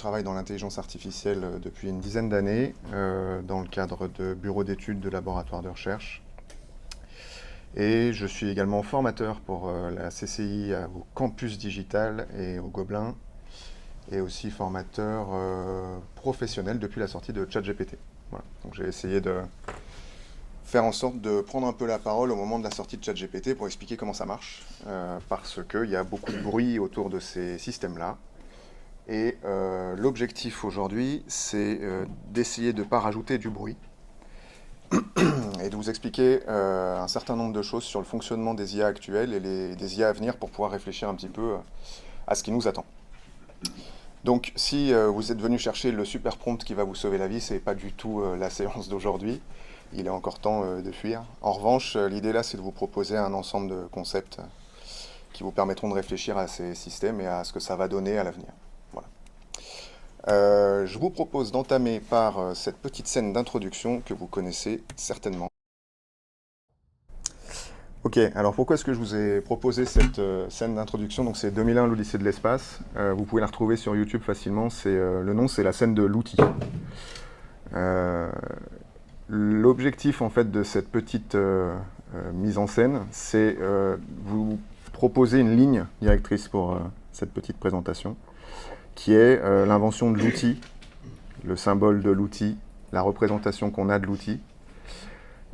Je travaille dans l'intelligence artificielle depuis une dizaine d'années, dans le cadre de bureaux d'études, de laboratoires de recherche. Et je suis également formateur pour la CCI au Campus Digital et au Gobelin, et aussi formateur professionnel depuis la sortie de ChatGPT. Voilà. Donc j'ai essayé de faire en sorte de prendre un peu la parole au moment de la sortie de ChatGPT pour expliquer comment ça marche, parce qu'il y a beaucoup de bruit autour de ces systèmes-là. Et l'objectif aujourd'hui, c'est d'essayer de ne pas rajouter du bruit et de vous expliquer un certain nombre de choses sur le fonctionnement des IA actuelles et des IA à venir pour pouvoir réfléchir un petit peu à ce qui nous attend. Donc si vous êtes venu chercher le super prompt qui va vous sauver la vie, ce n'est pas du tout la séance d'aujourd'hui. Il est encore temps de fuir. En revanche, l'idée là, c'est de vous proposer un ensemble de concepts qui vous permettront de réfléchir à ces systèmes et à ce que ça va donner à l'avenir. Voilà. Je vous propose d'entamer par cette petite scène d'introduction que vous connaissez certainement. Ok, alors pourquoi est-ce que je vous ai proposé cette scène d'introduction? Donc c'est 2001, l'Odyssée de l'espace. Vous pouvez la retrouver sur YouTube facilement. Le nom, c'est la scène de l'outil. L'objectif en fait de cette petite mise en scène, c'est vous proposer une ligne directrice pour cette petite présentation, qui est l'invention de l'outil, le symbole de l'outil, la représentation qu'on a de l'outil,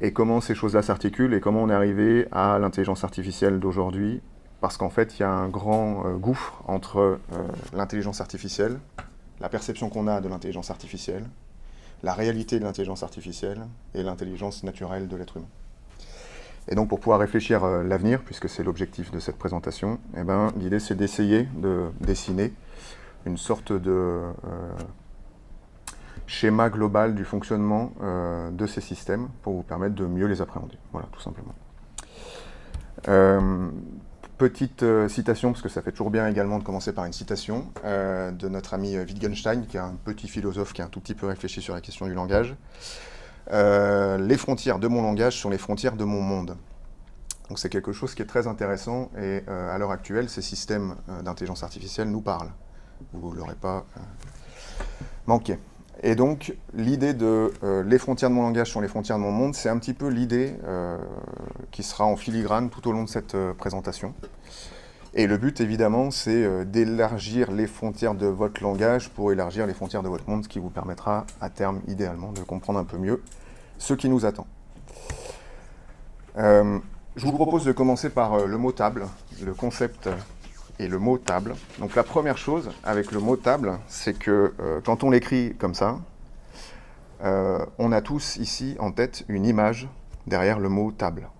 et comment ces choses-là s'articulent, et comment on est arrivé à l'intelligence artificielle d'aujourd'hui, parce qu'en fait, il y a un grand gouffre entre l'intelligence artificielle, la perception qu'on a de l'intelligence artificielle, la réalité de l'intelligence artificielle et l'intelligence naturelle de l'être humain. Et donc pour pouvoir réfléchir l'avenir, puisque c'est l'objectif de cette présentation, eh ben, l'idée c'est d'essayer de dessiner une sorte de schéma global du fonctionnement de ces systèmes pour vous permettre de mieux les appréhender. Voilà, tout simplement. Petite citation, parce que ça fait toujours bien également de commencer par une citation, de notre ami Wittgenstein, qui est un petit philosophe qui a un tout petit peu réfléchi sur la question du langage. Les frontières de mon langage sont les frontières de mon monde. Donc c'est quelque chose qui est très intéressant, et à l'heure actuelle, ces systèmes d'intelligence artificielle nous parlent. Vous ne l'aurez pas manqué. Et donc, l'idée de les frontières de mon langage sont les frontières de mon monde, c'est un petit peu l'idée qui sera en filigrane tout au long de cette présentation. Et le but, évidemment, c'est d'élargir les frontières de votre langage pour élargir les frontières de votre monde, ce qui vous permettra, à terme, idéalement, de comprendre un peu mieux ce qui nous attend. Je vous propose de commencer par le mot table, le concept et le mot table. Donc la première chose avec le mot table, c'est que quand on l'écrit comme ça, on a tous ici en tête une image derrière le mot table.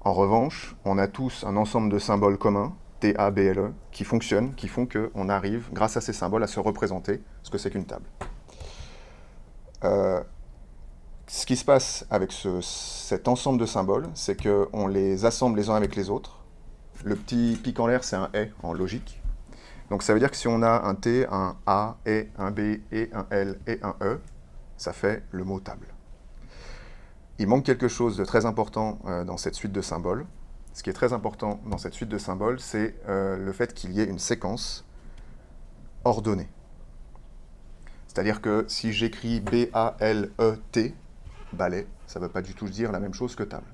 En revanche, on a tous un ensemble de symboles communs, T-A-B-L-E, qui fonctionnent, qui font qu'on arrive, grâce à ces symboles, à se représenter ce que c'est qu'une table. Ce qui se passe avec cet ensemble de symboles, c'est qu'on les assemble les uns avec les autres. Le petit pic en l'air, c'est un « et » en logique. Donc ça veut dire que si on a un T, un A, et un B, et un L, et un E, ça fait le mot table. Il manque quelque chose de très important dans cette suite de symboles. Ce qui est très important dans cette suite de symboles, c'est le fait qu'il y ait une séquence ordonnée. C'est-à-dire que si j'écris B-A-L-E-T, balai, ça ne veut pas du tout dire la même chose que table.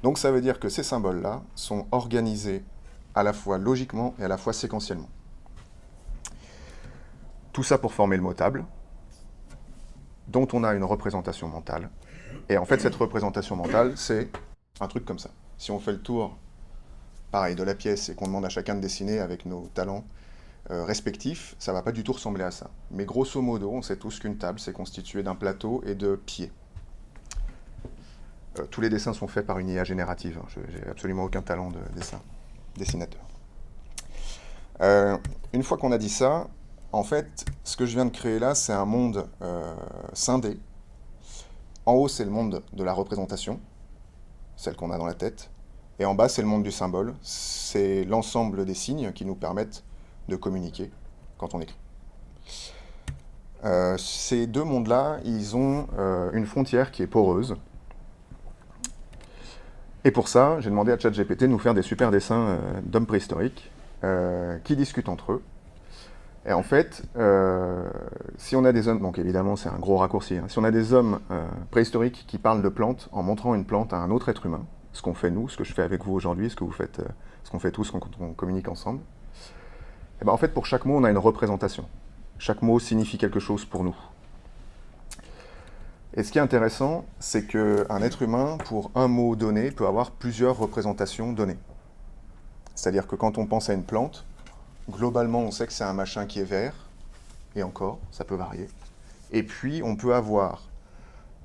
Donc ça veut dire que ces symboles-là sont organisés à la fois logiquement et à la fois séquentiellement. Tout ça pour former le mot table, dont on a une représentation mentale. Et en fait, cette représentation mentale, c'est un truc comme ça. Si on fait le tour, pareil, de la pièce et qu'on demande à chacun de dessiner avec nos talents respectifs, ça ne va pas du tout ressembler à ça. Mais grosso modo, on sait tous qu'une table, c'est constitué d'un plateau et de pieds. Tous les dessins sont faits par une IA générative. Je n'ai absolument aucun talent de dessinateur. Une fois qu'on a dit ça, en fait, ce que je viens de créer là, c'est un monde scindé. En haut, c'est le monde de la représentation, celle qu'on a dans la tête. Et en bas, c'est le monde du symbole. C'est l'ensemble des signes qui nous permettent de communiquer quand on écrit. Ces deux mondes-là, ils ont une frontière qui est poreuse. Et pour ça, j'ai demandé à ChatGPT de nous faire des super dessins d'hommes préhistoriques qui discutent entre eux. Et en fait, si on a des hommes, donc évidemment c'est un gros raccourci, hein, si on a des hommes préhistoriques qui parlent de plantes en montrant une plante à un autre être humain, ce qu'on fait nous, ce que je fais avec vous aujourd'hui, ce que vous faites, ce qu'on fait tous quand on communique ensemble, et ben en fait pour chaque mot on a une représentation. Chaque mot signifie quelque chose pour nous. Et ce qui est intéressant, c'est qu'un être humain, pour un mot donné, peut avoir plusieurs représentations données. C'est-à-dire que quand on pense à une plante, globalement, on sait que c'est un machin qui est vert, et encore, ça peut varier. Et puis, on peut avoir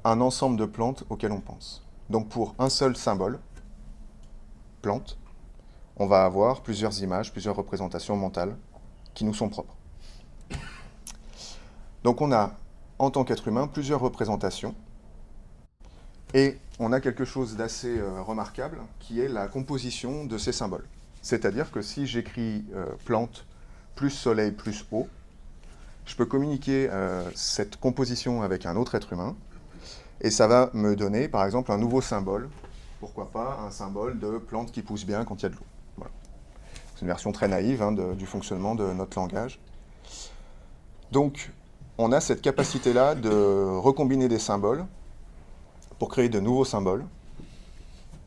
un ensemble de plantes auxquelles on pense. Donc, pour un seul symbole, plante, on va avoir plusieurs images, plusieurs représentations mentales qui nous sont propres. Donc, on a, en tant qu'être humain, plusieurs représentations, et on a quelque chose d'assez remarquable, qui est la composition de ces symboles. C'est-à-dire que si j'écris plante plus soleil plus eau, je peux communiquer cette composition avec un autre être humain, et ça va me donner, par exemple, un nouveau symbole. Pourquoi pas un symbole de plante qui pousse bien quand il y a de l'eau. Voilà. C'est une version très naïve hein, du fonctionnement de notre langage. Donc, on a cette capacité-là de recombiner des symboles pour créer de nouveaux symboles.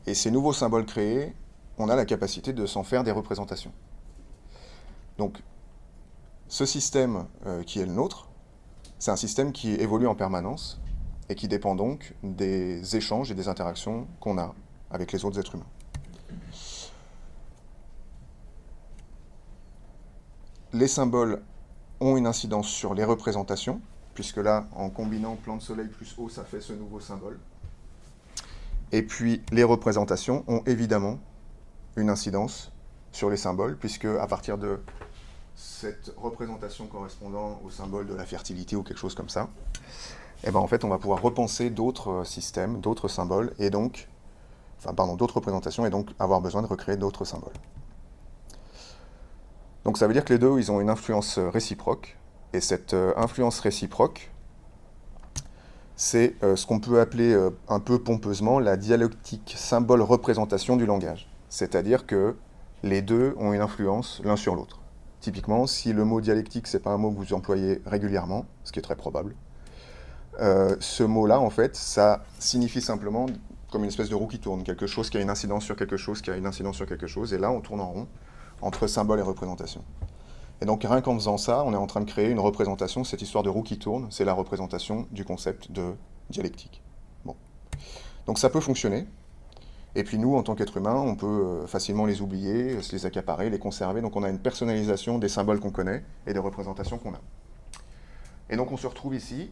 Et ces nouveaux symboles créés, on a la capacité de s'en faire des représentations. Donc, ce système qui est le nôtre, c'est un système qui évolue en permanence et qui dépend donc des échanges et des interactions qu'on a avec les autres êtres humains. Les symboles ont une incidence sur les représentations, puisque là, en combinant plante soleil plus eau, ça fait ce nouveau symbole. Et puis, les représentations ont évidemment une incidence sur les symboles, puisque à partir de cette représentation correspondant au symbole de la fertilité ou quelque chose comme ça, et ben en fait, on va pouvoir repenser d'autres systèmes, d'autres symboles, et donc, d'autres représentations, et donc avoir besoin de recréer d'autres symboles. Donc ça veut dire que les deux, ils ont une influence réciproque, et cette influence réciproque, c'est ce qu'on peut appeler un peu pompeusement la dialectique symbole-représentation du langage. C'est-à-dire que les deux ont une influence l'un sur l'autre. Typiquement, si le mot dialectique, c'est pas un mot que vous employez régulièrement, ce qui est très probable, ce mot-là, en fait, ça signifie simplement comme une espèce de roue qui tourne, quelque chose qui a une incidence sur quelque chose, qui a une incidence sur quelque chose, et là, on tourne en rond entre symbole et représentation. Et donc, rien qu'en faisant ça, on est en train de créer une représentation, cette histoire de roue qui tourne, c'est la représentation du concept de dialectique. Bon. Donc, ça peut fonctionner. Et puis nous, en tant qu'être humain, on peut facilement les oublier, se les accaparer, les conserver. Donc on a une personnalisation des symboles qu'on connaît et des représentations qu'on a. Et donc on se retrouve ici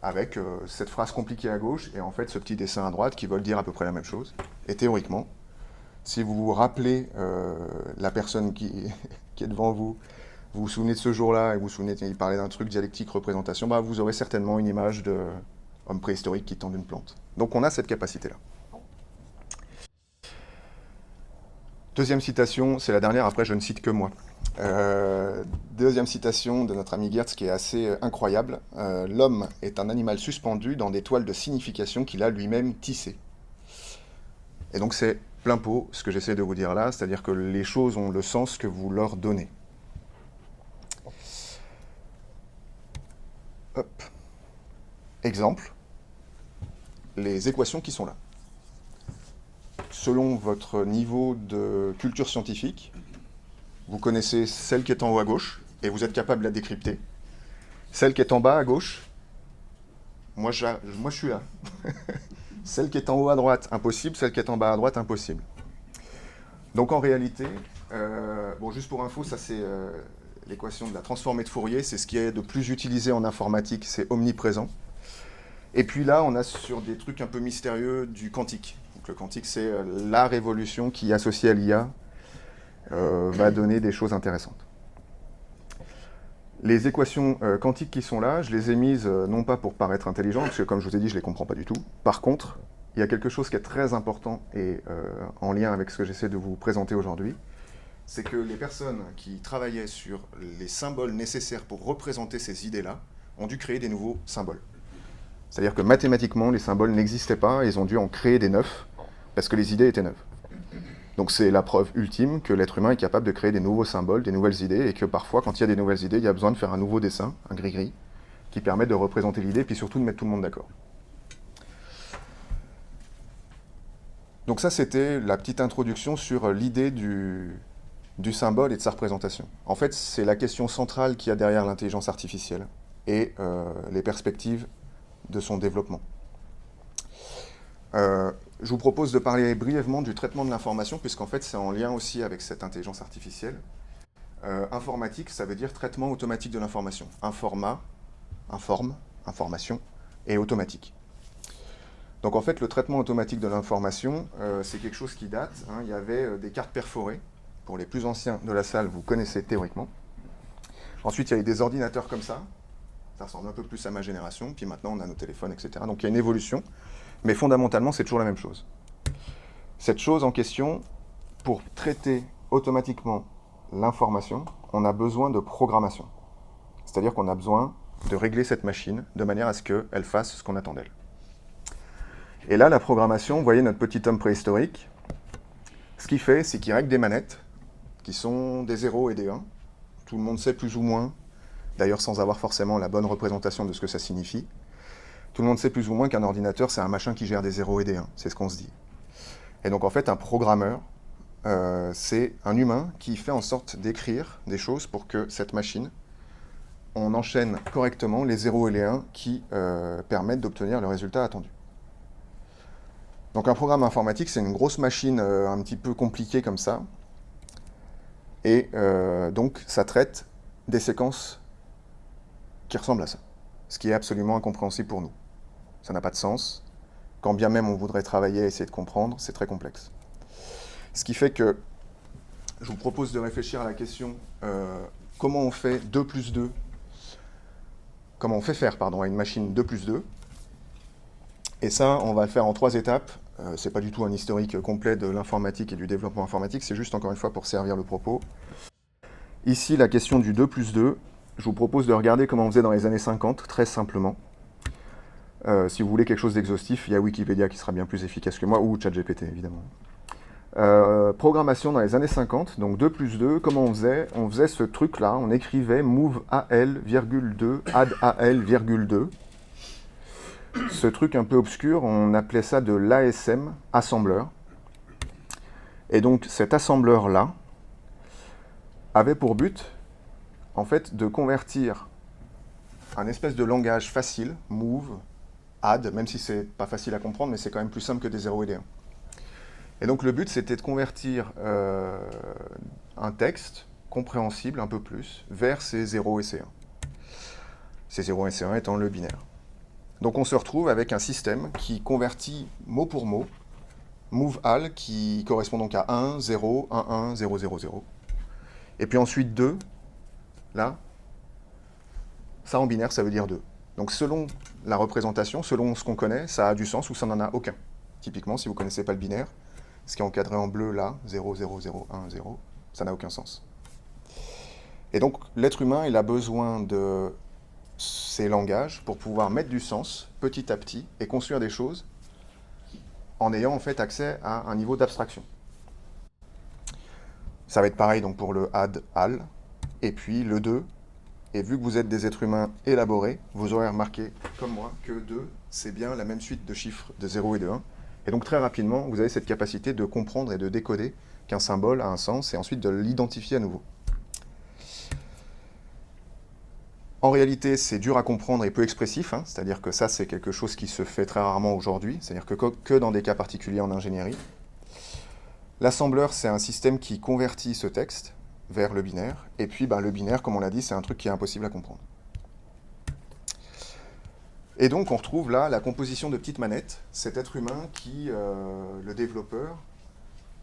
avec cette phrase compliquée à gauche et en fait ce petit dessin à droite qui veulent dire à peu près la même chose. Et théoriquement, si vous vous rappelez la personne qui est devant vous, vous vous souvenez de ce jour-là et vous vous souvenez qu'il parlait d'un truc dialectique, représentation, bah, vous aurez certainement une image d'homme préhistorique qui tend une plante. Donc on a cette capacité-là. Deuxième citation, c'est la dernière, après je ne cite que moi. Deuxième citation de notre ami Geertz qui est assez incroyable. L'homme est un animal suspendu dans des toiles de signification qu'il a lui-même tissées. Et donc c'est plein pot ce que j'essaie de vous dire là, c'est-à-dire que les choses ont le sens que vous leur donnez. Hop. Exemple, les équations qui sont là. Selon votre niveau de culture scientifique, vous connaissez celle qui est en haut à gauche, et vous êtes capable de la décrypter. Celle qui est en bas à gauche, moi je suis là. Celle qui est en haut à droite, impossible. Celle qui est en bas à droite, impossible. Donc en réalité, juste pour info, ça c'est l'équation de la transformée de Fourier, c'est ce qui est de plus utilisé en informatique, c'est omniprésent. Et puis là, on a sur des trucs un peu mystérieux du quantique. Donc le quantique, c'est la révolution qui, associée à l'IA, va donner des choses intéressantes. Les équations quantiques qui sont là, je les ai mises non pas pour paraître intelligentes, parce que comme je vous ai dit, je ne les comprends pas du tout. Par contre, il y a quelque chose qui est très important et en lien avec ce que j'essaie de vous présenter aujourd'hui, c'est que les personnes qui travaillaient sur les symboles nécessaires pour représenter ces idées-là ont dû créer des nouveaux symboles. C'est-à-dire que mathématiquement, les symboles n'existaient pas, ils ont dû en créer des neufs, parce que les idées étaient neuves. Donc c'est la preuve ultime que l'être humain est capable de créer des nouveaux symboles, des nouvelles idées, et que parfois, quand il y a des nouvelles idées, il y a besoin de faire un nouveau dessin, un gris-gris, qui permet de représenter l'idée, puis surtout de mettre tout le monde d'accord. Donc ça, c'était la petite introduction sur l'idée du symbole et de sa représentation. En fait, c'est la question centrale qu'il y a derrière l'intelligence artificielle et les perspectives de son développement. Je vous propose de parler brièvement du traitement de l'information, puisqu'en fait, c'est en lien aussi avec cette intelligence artificielle. Informatique, ça veut dire traitement automatique de l'information. Informe, information, et automatique. Donc en fait, le traitement automatique de l'information, c'est quelque chose qui date. Hein. Il y avait des cartes perforées. Pour les plus anciens de la salle, vous connaissez théoriquement. Ensuite, il y a eu des ordinateurs comme ça. Ça ressemble un peu plus à ma génération. Puis maintenant, on a nos téléphones, etc. Donc il y a une évolution. Mais fondamentalement, c'est toujours la même chose. Cette chose en question, pour traiter automatiquement l'information, on a besoin de programmation. C'est-à-dire qu'on a besoin de régler cette machine de manière à ce qu'elle fasse ce qu'on attend d'elle. Et là, la programmation, vous voyez notre petit homme préhistorique, ce qu'il fait, c'est qu'il règle des manettes, qui sont des 0 et des 1. Tout le monde sait plus ou moins, d'ailleurs sans avoir forcément la bonne représentation de ce que ça signifie. Tout le monde sait plus ou moins qu'un ordinateur, c'est un machin qui gère des 0 et des 1, c'est ce qu'on se dit. Et donc en fait, un programmeur, c'est un humain qui fait en sorte d'écrire des choses pour que cette machine, on enchaîne correctement les 0 et les 1 qui permettent d'obtenir le résultat attendu. Donc un programme informatique, c'est une grosse machine un petit peu compliquée comme ça. Et donc ça traite des séquences qui ressemblent à ça. Ce qui est absolument incompréhensible pour nous. Ça n'a pas de sens. Quand bien même on voudrait travailler et essayer de comprendre, c'est très complexe. Ce qui fait que je vous propose de réfléchir à la question comment on fait 2 plus 2, comment on fait faire à une machine 2 plus 2. Et ça, on va le faire en 3 étapes. C'est pas du tout un historique complet de l'informatique et du développement informatique, c'est juste encore une fois pour servir le propos. Ici, la question du 2 plus 2, je vous propose de regarder comment on faisait dans les années 50, très simplement. Si vous voulez quelque chose d'exhaustif, il y a Wikipédia qui sera bien plus efficace que moi, ou ChatGPT évidemment. Programmation dans les années 50, donc 2 plus 2, comment on faisait? On faisait ce truc-là, on écrivait move AL, 2, add AL, 2. Ce truc un peu obscur, on appelait ça de l'ASM, assembleur. Et donc cet assembleur-là avait pour but, en fait, de convertir un espèce de langage facile, move, add, même si c'est pas facile à comprendre, mais c'est quand même plus simple que des 0 et des 1. Et donc le but, c'était de convertir un texte compréhensible un peu plus vers ces 0 et ces 1. Ces 0 et ces 1 étant le binaire. Donc on se retrouve avec un système qui convertit mot pour mot, move al qui correspond donc à 1, 0, 1, 1, 0, 0, 0. Et puis ensuite 2, là, ça en binaire, ça veut dire 2. Donc selon la représentation, selon ce qu'on connaît, ça a du sens ou ça n'en a aucun. Typiquement, si vous ne connaissez pas le binaire, ce qui est encadré en bleu là, 0, 0, 0, 1, 0, ça n'a aucun sens. Et donc l'être humain, il a besoin de ces langages pour pouvoir mettre du sens petit à petit et construire des choses en ayant en fait accès à un niveau d'abstraction. Ça va être pareil donc pour le add, al, et puis le 2, et vu que vous êtes des êtres humains élaborés, vous aurez remarqué, comme moi, que 2, c'est bien la même suite de chiffres de 0 et de 1, et donc très rapidement, vous avez cette capacité de comprendre et de décoder qu'un symbole a un sens, et ensuite de l'identifier à nouveau. En réalité, c'est dur à comprendre et peu expressif, hein, c'est-à-dire que ça, c'est quelque chose qui se fait très rarement aujourd'hui, c'est-à-dire que dans des cas particuliers en ingénierie. L'assembleur, c'est un système qui convertit ce texte vers le binaire, et puis le binaire, comme on l'a dit, c'est un truc qui est impossible à comprendre. Et donc, on retrouve là la composition de petites manettes, cet être humain le développeur,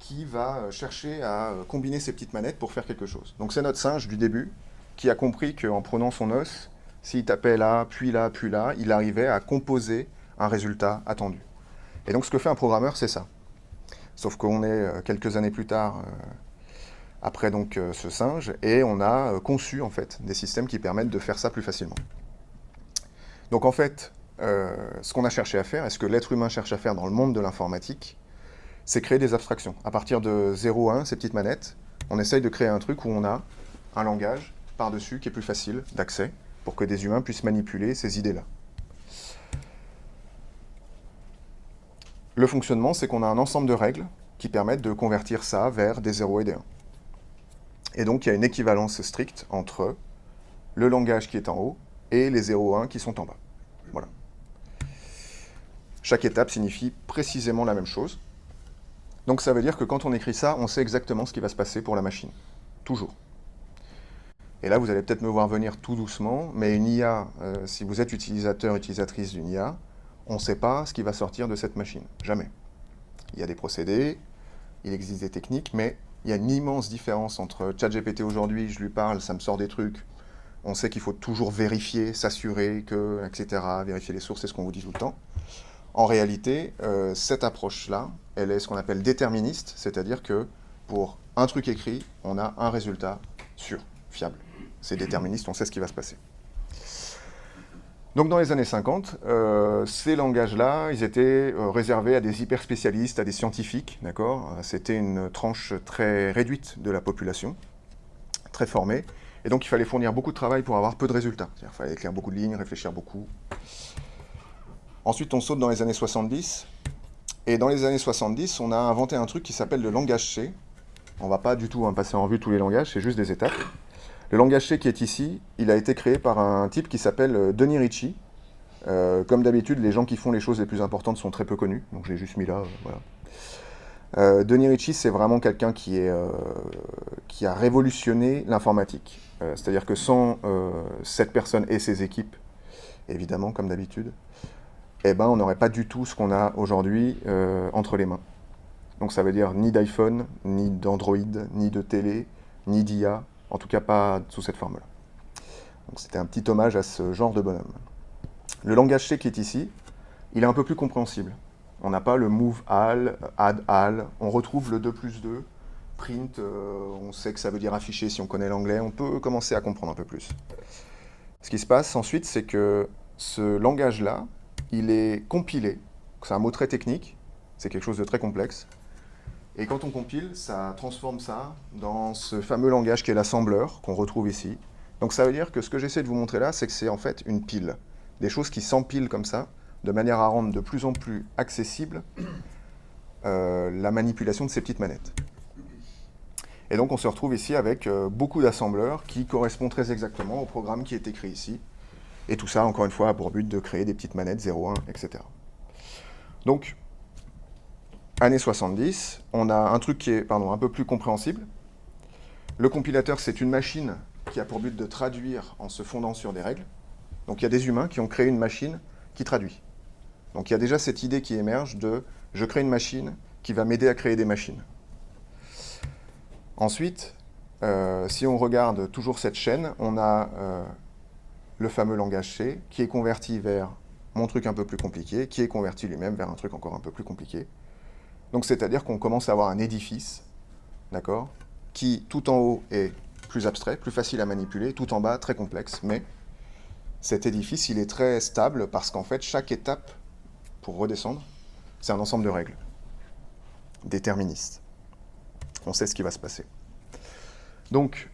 qui va chercher à combiner ces petites manettes pour faire quelque chose. Donc c'est notre singe du début, qui a compris qu'en prenant son os, s'il tapait là, puis là, puis là, il arrivait à composer un résultat attendu. Et donc ce que fait un programmeur, c'est ça. Sauf qu'on est quelques années plus tard, après donc ce singe, et on a conçu en fait des systèmes qui permettent de faire ça plus facilement. Donc en fait, ce qu'on a cherché à faire, et ce que l'être humain cherche à faire dans le monde de l'informatique, c'est créer des abstractions. À partir de 0 1, ces petites manettes, on essaye de créer un truc où on a un langage par-dessus qui est plus facile d'accès pour que des humains puissent manipuler ces idées-là. Le fonctionnement, c'est qu'on a un ensemble de règles qui permettent de convertir ça vers des 0 et des 1. Et donc, il y a une équivalence stricte entre le langage qui est en haut et les 0 1 qui sont en bas. Voilà. Chaque étape signifie précisément la même chose. Donc ça veut dire que quand on écrit ça, on sait exactement ce qui va se passer pour la machine. Toujours. Et là, vous allez peut-être me voir venir tout doucement, mais une IA, si vous êtes utilisateur, utilisatrice d'une IA, on ne sait pas ce qui va sortir de cette machine. Jamais. Il y a des procédés, il existe des techniques, mais il y a une immense différence entre ChatGPT aujourd'hui, je lui parle, ça me sort des trucs. On sait qu'il faut toujours vérifier, s'assurer que, etc., vérifier les sources, c'est ce qu'on vous dit tout le temps. En réalité, cette approche-là, elle est ce qu'on appelle déterministe, c'est-à-dire que pour un truc écrit, on a un résultat sûr, fiable. C'est déterministe, on sait ce qui va se passer. Donc dans les années 50, ces langages-là, ils étaient réservés à des hyper spécialistes, à des scientifiques, d'accord ? C'était une tranche très réduite de la population, très formée, et donc il fallait fournir beaucoup de travail pour avoir peu de résultats. C'est-à-dire, il fallait écrire beaucoup de lignes, réfléchir beaucoup. Ensuite, on saute dans les années 70, et dans les années 70, on a inventé un truc qui s'appelle le langage C. On ne va pas du tout passer en revue tous les langages, c'est juste des étapes. Le langage C qui est ici, il a été créé par un type qui s'appelle Denis Ritchie. Comme d'habitude, les gens qui font les choses les plus importantes sont très peu connus, donc je l'ai juste mis là, voilà. Denis Ritchie, c'est vraiment quelqu'un qui a révolutionné l'informatique. C'est-à-dire que sans cette personne et ses équipes, évidemment, comme d'habitude, eh ben, on n'aurait pas du tout ce qu'on a aujourd'hui entre les mains. Donc ça veut dire ni d'iPhone, ni d'Android, ni de télé, ni d'IA, en tout cas pas sous cette forme-là. Donc c'était un petit hommage à ce genre de bonhomme. Le langage C qui est ici, il est un peu plus compréhensible. On n'a pas le move all, add all, on retrouve le 2+2, print, on sait que ça veut dire afficher si on connaît l'anglais, on peut commencer à comprendre un peu plus. Ce qui se passe ensuite, c'est que ce langage-là, il est compilé, c'est un mot très technique, c'est quelque chose de très complexe, et quand on compile, ça transforme ça dans ce fameux langage qui est l'assembleur, qu'on retrouve ici. Donc ça veut dire que ce que j'essaie de vous montrer là, c'est que c'est en fait une pile. Des choses qui s'empilent comme ça, de manière à rendre de plus en plus accessible la manipulation de ces petites manettes. Et donc on se retrouve ici avec beaucoup d'assembleurs qui correspondent très exactement au programme qui est écrit ici. Et tout ça, encore une fois, a pour but de créer des petites manettes 0, 1, etc. Donc, années 70, on a un truc qui est un peu plus compréhensible. Le compilateur, c'est une machine qui a pour but de traduire en se fondant sur des règles. Donc il y a des humains qui ont créé une machine qui traduit. Donc il y a déjà cette idée qui émerge de « je crée une machine qui va m'aider à créer des machines ». Ensuite, si on regarde toujours cette chaîne, on a le fameux langage C qui est converti vers mon truc un peu plus compliqué, qui est converti lui-même vers un truc encore un peu plus compliqué. Donc c'est-à-dire qu'on commence à avoir un édifice, d'accord, qui tout en haut est plus abstrait, plus facile à manipuler, tout en bas très complexe, mais cet édifice, il est très stable parce qu'en fait, chaque étape, pour redescendre, c'est un ensemble de règles déterministes. On sait ce qui va se passer. Donc,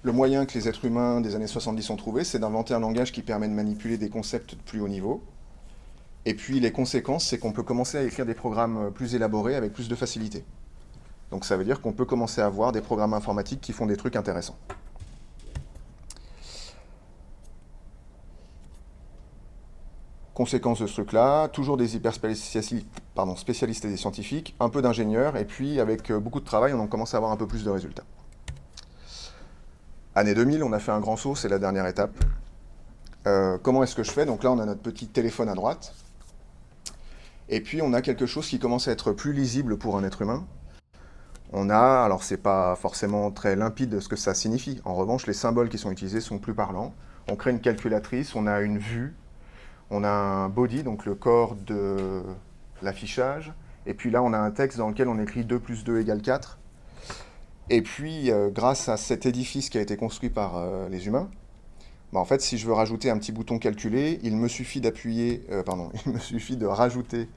le moyen que les êtres humains des années 70 ont trouvé, c'est d'inventer un langage qui permet de manipuler des concepts de plus haut niveau. Et puis, les conséquences, c'est qu'on peut commencer à écrire des programmes plus élaborés avec plus de facilité. Donc, ça veut dire qu'on peut commencer à avoir des programmes informatiques qui font des trucs intéressants. Conséquence de ce truc-là, toujours des hyper spécialistes et des scientifiques, un peu d'ingénieurs, et puis avec beaucoup de travail, on en commence à avoir un peu plus de résultats. Année 2000, on a fait un grand saut, c'est la dernière étape. Comment est-ce que je fais? Donc là, on a notre petit téléphone à droite, et puis on a quelque chose qui commence à être plus lisible pour un être humain. On a, alors c'est pas forcément très limpide ce que ça signifie, en revanche, les symboles qui sont utilisés sont plus parlants. On crée une calculatrice, on a une vue, on a un body, donc le corps de l'affichage, et puis là on a un texte dans lequel on écrit 2 + 2 = 4. Et puis, grâce à cet édifice qui a été construit par les humains, en fait, si je veux rajouter un petit bouton calculer, il me suffit de rajouter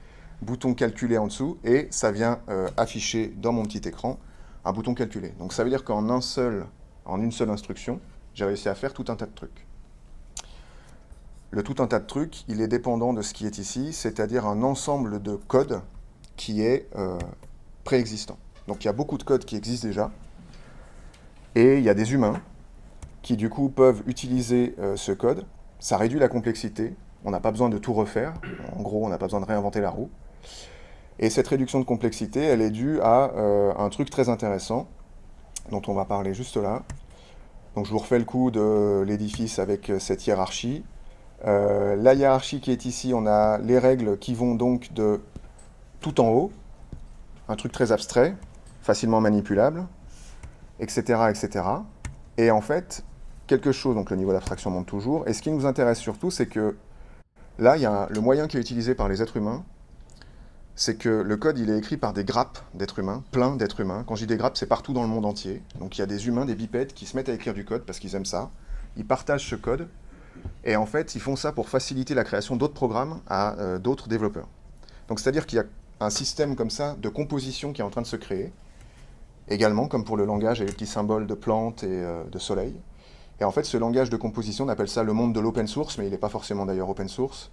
bouton calculer en dessous, et ça vient afficher dans mon petit écran un bouton calculer. Donc ça veut dire qu'en une seule instruction, j'ai réussi à faire tout un tas de trucs. Le tout un tas de trucs, il est dépendant de ce qui est ici, c'est-à-dire un ensemble de codes qui est préexistant. Donc il y a beaucoup de codes qui existent déjà, et il y a des humains qui du coup peuvent utiliser ce code. Ça réduit la complexité, on n'a pas besoin de tout refaire, en gros on n'a pas besoin de réinventer la roue. Et cette réduction de complexité, elle est due à un truc très intéressant, dont on va parler juste là. Donc je vous refais le coup de l'édifice avec cette hiérarchie. La hiérarchie qui est ici, on a les règles qui vont donc de tout en haut, un truc très abstrait, facilement manipulable, etc., etc. Et en fait, quelque chose, donc le niveau d'abstraction monte toujours, et ce qui nous intéresse surtout, c'est que là, il y a le moyen qui est utilisé par les êtres humains, c'est que le code, il est écrit par des grappes d'êtres humains, plein d'êtres humains. Quand je dis des grappes, c'est partout dans le monde entier. Donc il y a des humains, des bipèdes, qui se mettent à écrire du code parce qu'ils aiment ça. Ils partagent ce code, et en fait, ils font ça pour faciliter la création d'autres programmes à d'autres développeurs. Donc c'est-à-dire qu'il y a un système comme ça de composition qui est en train de se créer, également, comme pour le langage et les petits symboles de plantes et de soleil. Et en fait, ce langage de composition, on appelle ça le monde de l'open source, mais il n'est pas forcément d'ailleurs open source.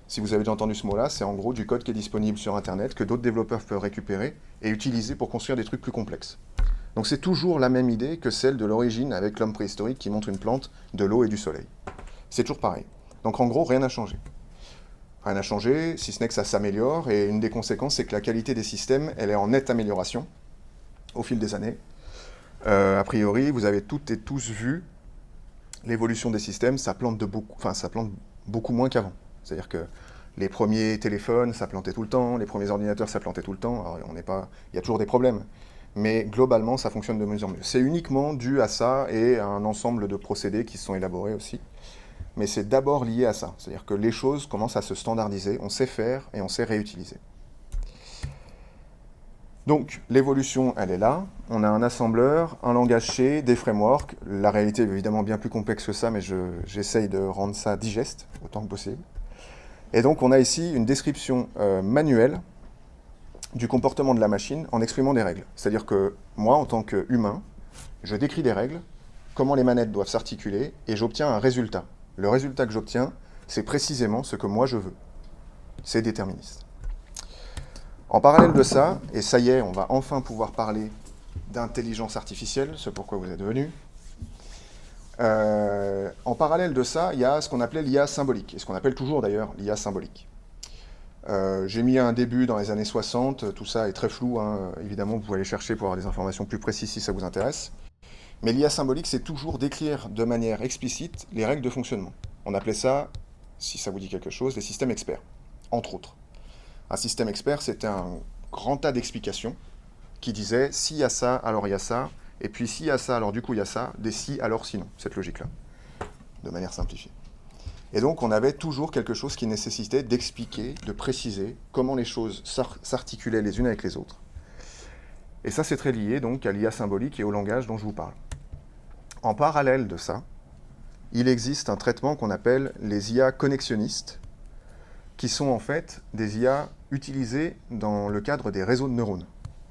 Si vous avez déjà entendu ce mot-là, c'est en gros du code qui est disponible sur Internet, que d'autres développeurs peuvent récupérer et utiliser pour construire des trucs plus complexes. Donc c'est toujours la même idée que celle de l'origine avec l'homme préhistorique qui montre une plante, de l'eau et du soleil. C'est toujours pareil. Donc en gros, rien n'a changé. Rien n'a changé, si ce n'est que ça s'améliore, et une des conséquences, c'est que la qualité des systèmes, elle est en nette amélioration au fil des années. A priori, vous avez toutes et tous vu l'évolution des systèmes, ça plante beaucoup moins qu'avant. C'est-à-dire que les premiers téléphones, ça plantait tout le temps, les premiers ordinateurs, ça plantait tout le temps. Alors, il y a toujours des problèmes, mais globalement, ça fonctionne de mieux en mieux. C'est uniquement dû à ça et à un ensemble de procédés qui se sont élaborés aussi. Mais c'est d'abord lié à ça. C'est-à-dire que les choses commencent à se standardiser, on sait faire et on sait réutiliser. Donc, l'évolution, elle est là. On a un assembleur, un langage C, des frameworks. La réalité est évidemment bien plus complexe que ça, mais j'essaye de rendre ça digeste autant que possible. Et donc, on a ici une description manuelle du comportement de la machine en exprimant des règles. C'est-à-dire que moi, en tant qu'humain, je décris des règles, comment les manettes doivent s'articuler, et j'obtiens un résultat. Le résultat que j'obtiens, c'est précisément ce que moi je veux. C'est déterministe. En parallèle de ça, et ça y est, on va enfin pouvoir parler d'intelligence artificielle, c'est pourquoi vous êtes venus. En parallèle de ça, il y a ce qu'on appelait l'IA symbolique, et ce qu'on appelle toujours d'ailleurs l'IA symbolique. J'ai mis un début dans les années 60, tout ça est très flou, hein. Évidemment vous pouvez aller chercher pour avoir des informations plus précises si ça vous intéresse. Mais l'IA symbolique, c'est toujours décrire de manière explicite les règles de fonctionnement. On appelait ça, si ça vous dit quelque chose, les systèmes experts, entre autres. Un système expert, c'était un grand tas d'explications qui disaient s'il y a ça, alors il y a ça, et puis s'il y a ça, alors du coup il y a ça, des si, alors sinon, cette logique-là, de manière simplifiée. Et donc on avait toujours quelque chose qui nécessitait d'expliquer, de préciser comment les choses s'articulaient les unes avec les autres. Et ça c'est très lié donc à l'IA symbolique et au langage dont je vous parle. En parallèle de ça, il existe un traitement qu'on appelle les IA connexionnistes, qui sont en fait des IA utilisées dans le cadre des réseaux de neurones.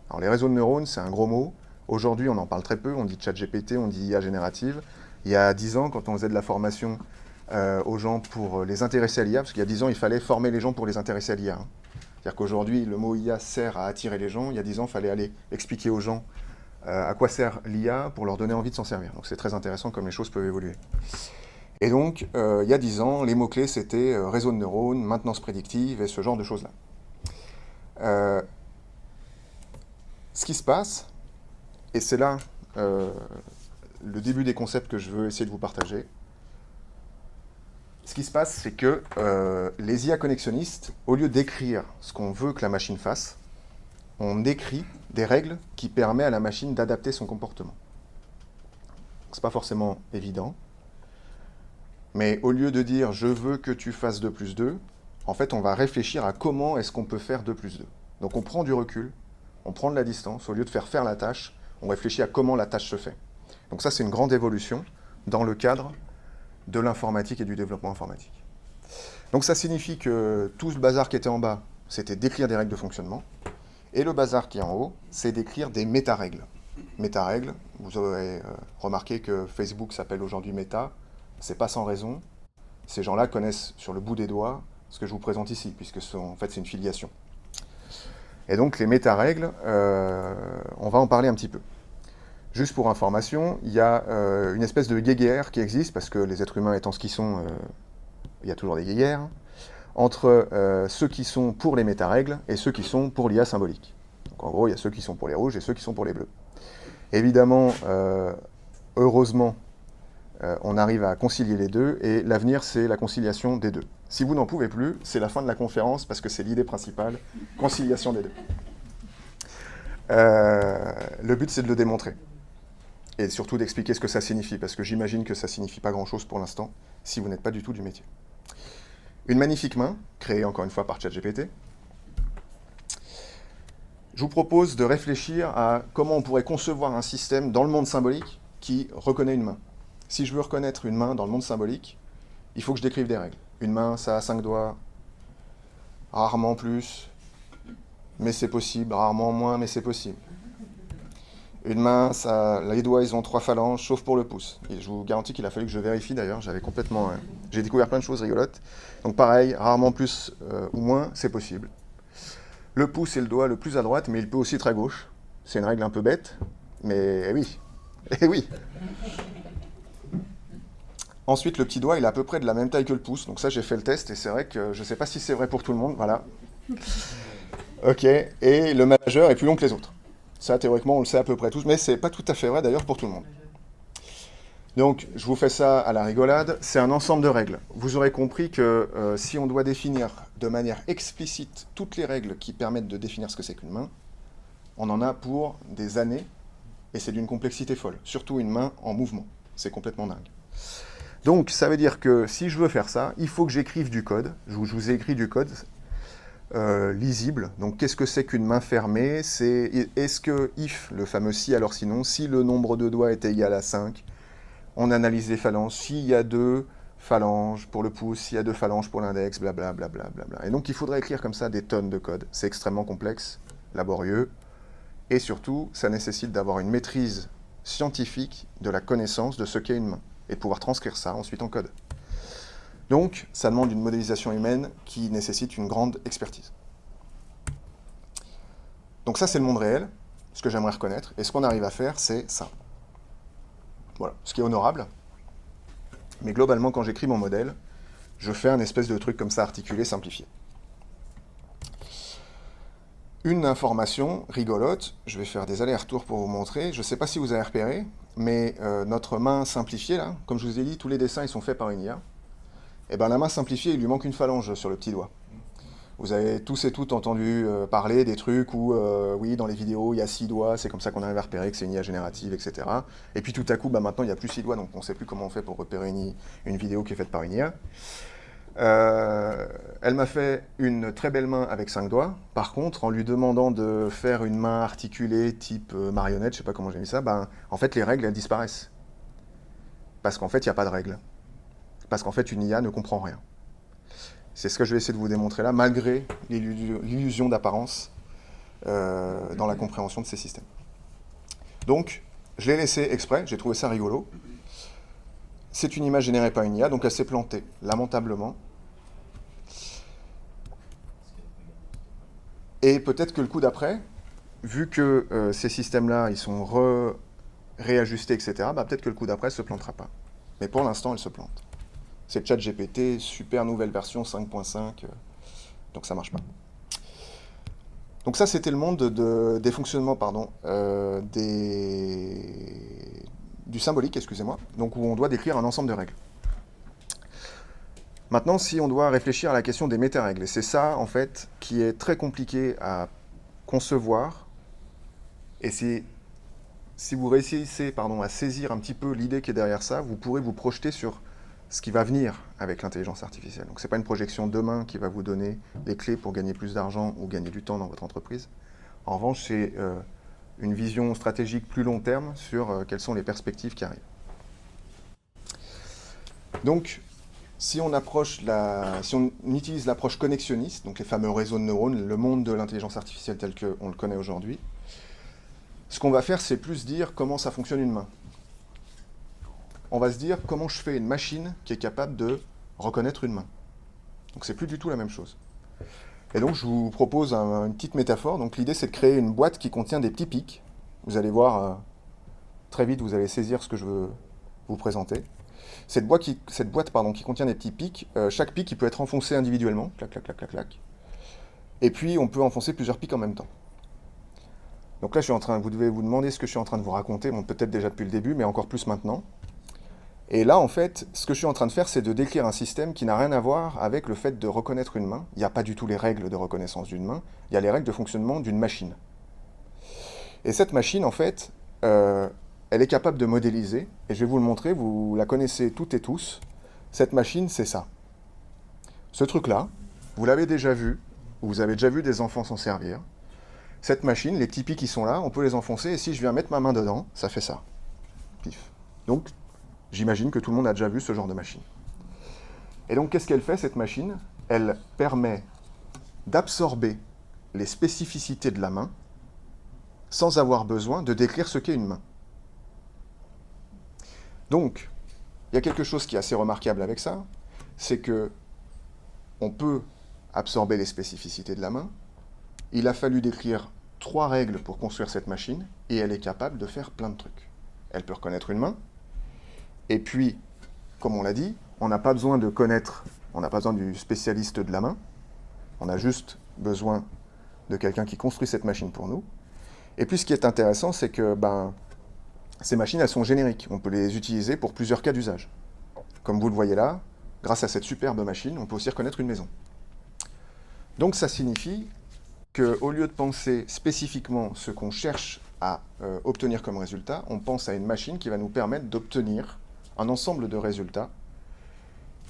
Alors les réseaux de neurones, c'est un gros mot. Aujourd'hui, on en parle très peu, on dit ChatGPT, on dit IA générative. Il y a 10 ans, quand on faisait de la formation aux gens pour les intéresser à l'IA, parce qu'il y a 10 ans, il fallait former les gens pour les intéresser à l'IA. C'est-à-dire qu'aujourd'hui, le mot IA sert à attirer les gens. Il y a 10 ans, il fallait aller expliquer aux gens à quoi sert l'IA pour leur donner envie de s'en servir. Donc c'est très intéressant comme les choses peuvent évoluer. Et donc, il y a 10 ans, les mots-clés, c'était réseau de neurones, maintenance prédictive et ce genre de choses-là. Ce qui se passe, et c'est là le début des concepts que je veux essayer de vous partager, ce qui se passe, c'est que les IA connexionnistes, au lieu d'écrire ce qu'on veut que la machine fasse, on écrit des règles qui permettent à la machine d'adapter son comportement. Ce n'est pas forcément évident, mais au lieu de dire « je veux que tu fasses 2 plus 2 », en fait, on va réfléchir à comment est-ce qu'on peut faire 2 plus 2. Donc on prend du recul, on prend de la distance, au lieu de faire la tâche, on réfléchit à comment la tâche se fait. Donc ça, c'est une grande évolution dans le cadre de l'informatique et du développement informatique. Donc ça signifie que tout ce bazar qui était en bas, c'était d'écrire des règles de fonctionnement. Et le bazar qui est en haut, c'est d'écrire des méta-règles. Méta-règles, vous aurez remarqué que Facebook s'appelle aujourd'hui Meta, c'est pas sans raison. Ces gens-là connaissent sur le bout des doigts ce que je vous présente ici, puisque en fait c'est une filiation. Et donc les méta-règles, on va en parler un petit peu. Juste pour information, il y a une espèce de guéguerre qui existe, parce que les êtres humains étant ce qu'ils sont, il y a toujours des guéguerres, entre ceux qui sont pour les méta-règles et ceux qui sont pour l'IA symbolique. Donc en gros, il y a ceux qui sont pour les rouges et ceux qui sont pour les bleus. Évidemment, heureusement, on arrive à concilier les deux, et l'avenir, c'est la conciliation des deux. Si vous n'en pouvez plus, c'est la fin de la conférence, parce que c'est l'idée principale, conciliation des deux. Le but, c'est de le démontrer. Et surtout d'expliquer ce que ça signifie, parce que j'imagine que ça ne signifie pas grand-chose pour l'instant, si vous n'êtes pas du tout du métier. Une magnifique main, créée encore une fois par ChatGPT. Je vous propose de réfléchir à comment on pourrait concevoir un système dans le monde symbolique qui reconnaît une main. Si je veux reconnaître une main dans le monde symbolique, il faut que je décrive des règles. Une main, ça a 5 doigts, rarement plus, mais c'est possible, rarement moins, mais c'est possible. Une main, ça, les doigts, ils ont 3 phalanges, sauf pour le pouce. Et je vous garantis qu'il a fallu que je vérifie d'ailleurs, j'avais complètement... j'ai découvert plein de choses rigolotes. Donc pareil, rarement plus ou moins, c'est possible. Le pouce est le doigt le plus à droite, mais il peut aussi être à gauche. C'est une règle un peu bête, mais oui. Eh oui. Ensuite, le petit doigt, il est à peu près de la même taille que le pouce. Donc ça, j'ai fait le test, et c'est vrai que je ne sais pas si c'est vrai pour tout le monde. Voilà. Ok, et le majeur est plus long que les autres. Ça, théoriquement, on le sait à peu près tous, mais c'est pas tout à fait vrai d'ailleurs pour tout le monde. Donc, je vous fais ça à la rigolade. C'est un ensemble de règles. Vous aurez compris que si on doit définir de manière explicite toutes les règles qui permettent de définir ce que c'est qu'une main, on en a pour des années, et c'est d'une complexité folle. Surtout une main en mouvement. C'est complètement dingue. Donc, ça veut dire que si je veux faire ça, il faut que j'écrive du code. Je vous ai écrit du code lisible. Donc, qu'est-ce que c'est qu'une main fermée? Est-ce que if, le fameux si alors sinon, si le nombre de doigts est égal à 5, on analyse les phalanges. S'il y a 2 phalanges pour le pouce, s'il y a 2 phalanges pour l'index, blablabla. Et donc, il faudrait écrire comme ça des tonnes de code. C'est extrêmement complexe, laborieux, et surtout, ça nécessite d'avoir une maîtrise scientifique de la connaissance de ce qu'est une main, et de pouvoir transcrire ça ensuite en code. Donc, ça demande une modélisation humaine qui nécessite une grande expertise. Donc ça, c'est le monde réel, ce que j'aimerais reconnaître, et ce qu'on arrive à faire, c'est ça. Voilà, ce qui est honorable. Mais globalement, quand j'écris mon modèle, je fais un espèce de truc comme ça, articulé, simplifié. Une information rigolote, je vais faire des allers-retours pour vous montrer. Je ne sais pas si vous avez repéré, mais notre main simplifiée, là, comme je vous ai dit, tous les dessins ils sont faits par une IA. Et bien la main simplifiée, il lui manque une phalange sur le petit doigt. Vous avez tous et toutes entendu parler des trucs où, oui, dans les vidéos, il y a 6 doigts, c'est comme ça qu'on arrive à repérer que c'est une IA générative, etc. Et puis tout à coup, maintenant, il n'y a plus 6 doigts, donc on ne sait plus comment on fait pour repérer une vidéo qui est faite par une IA. Elle m'a fait une très belle main avec 5 doigts. Par contre, en lui demandant de faire une main articulée type marionnette, je ne sais pas comment j'ai mis ça, en fait, les règles, elles disparaissent. Parce qu'en fait, il n'y a pas de règles. Parce qu'en fait, une IA ne comprend rien. C'est ce que je vais essayer de vous démontrer là, malgré l'illusion d'apparence dans la compréhension de ces systèmes. Donc, je l'ai laissé exprès, j'ai trouvé ça rigolo. C'est une image générée par une IA, donc elle s'est plantée, lamentablement. Et peut-être que le coup d'après, vu que ces systèmes-là, ils sont réajustés, etc., peut-être que le coup d'après ne se plantera pas. Mais pour l'instant, elle se plante. C'est ChatGPT, super nouvelle version 5.5, donc ça marche pas. Donc ça, c'était le monde des fonctionnements, du symbolique, excusez-moi, donc où on doit décrire un ensemble de règles. Maintenant, si on doit réfléchir à la question des méta-règles, et c'est ça, en fait, qui est très compliqué à concevoir, et si vous réussissez à saisir un petit peu l'idée qui est derrière ça, vous pourrez vous projeter sur ce qui va venir avec l'intelligence artificielle. Donc ce n'est pas une projection demain qui va vous donner les clés pour gagner plus d'argent ou gagner du temps dans votre entreprise. En revanche, c'est une vision stratégique plus long terme sur quelles sont les perspectives qui arrivent. Donc, Si on utilise l'approche connexionniste, donc les fameux réseaux de neurones, le monde de l'intelligence artificielle tel qu'on le connaît aujourd'hui, ce qu'on va faire, c'est plus dire comment ça fonctionne une main. On va se dire comment je fais une machine qui est capable de reconnaître une main. Donc c'est plus du tout la même chose. Et donc je vous propose une petite métaphore. Donc l'idée c'est de créer une boîte qui contient des petits pics. Vous allez voir très vite, vous allez saisir ce que je veux vous présenter. Cette boîte qui contient des petits pics, chaque pic il peut être enfoncé individuellement, clac, clac, clac, clac, clac. Et puis on peut enfoncer plusieurs pics en même temps. Donc là vous devez vous demander ce que je suis en train de vous raconter, bon, peut-être déjà depuis le début, mais encore plus maintenant. Et là, en fait, ce que je suis en train de faire, c'est de décrire un système qui n'a rien à voir avec le fait de reconnaître une main. Il n'y a pas du tout les règles de reconnaissance d'une main, il y a les règles de fonctionnement d'une machine. Et cette machine, en fait, elle est capable de modéliser, et je vais vous le montrer, vous la connaissez toutes et tous. Cette machine, c'est ça. Ce truc-là, vous l'avez déjà vu, ou vous avez déjà vu des enfants s'en servir. Cette machine, les petits pics qui sont là, on peut les enfoncer, et si je viens mettre ma main dedans, ça fait ça. Pif. Donc, j'imagine que tout le monde a déjà vu ce genre de machine. Et donc, qu'est-ce qu'elle fait, cette machine? Elle permet d'absorber les spécificités de la main sans avoir besoin de décrire ce qu'est une main. Donc, il y a quelque chose qui est assez remarquable avec ça, c'est que on peut absorber les spécificités de la main. Il a fallu décrire 3 règles pour construire cette machine, et elle est capable de faire plein de trucs. Elle peut reconnaître une main, et puis, comme on l'a dit, on n'a pas besoin du spécialiste de la main, on a juste besoin de quelqu'un qui construit cette machine pour nous. Et puis ce qui est intéressant, c'est que ces machines, elles sont génériques, on peut les utiliser pour plusieurs cas d'usage. Comme vous le voyez là, grâce à cette superbe machine, on peut aussi reconnaître une maison. Donc ça signifie qu'au lieu de penser spécifiquement ce qu'on cherche à obtenir comme résultat, on pense à une machine qui va nous permettre d'obtenir un ensemble de résultats.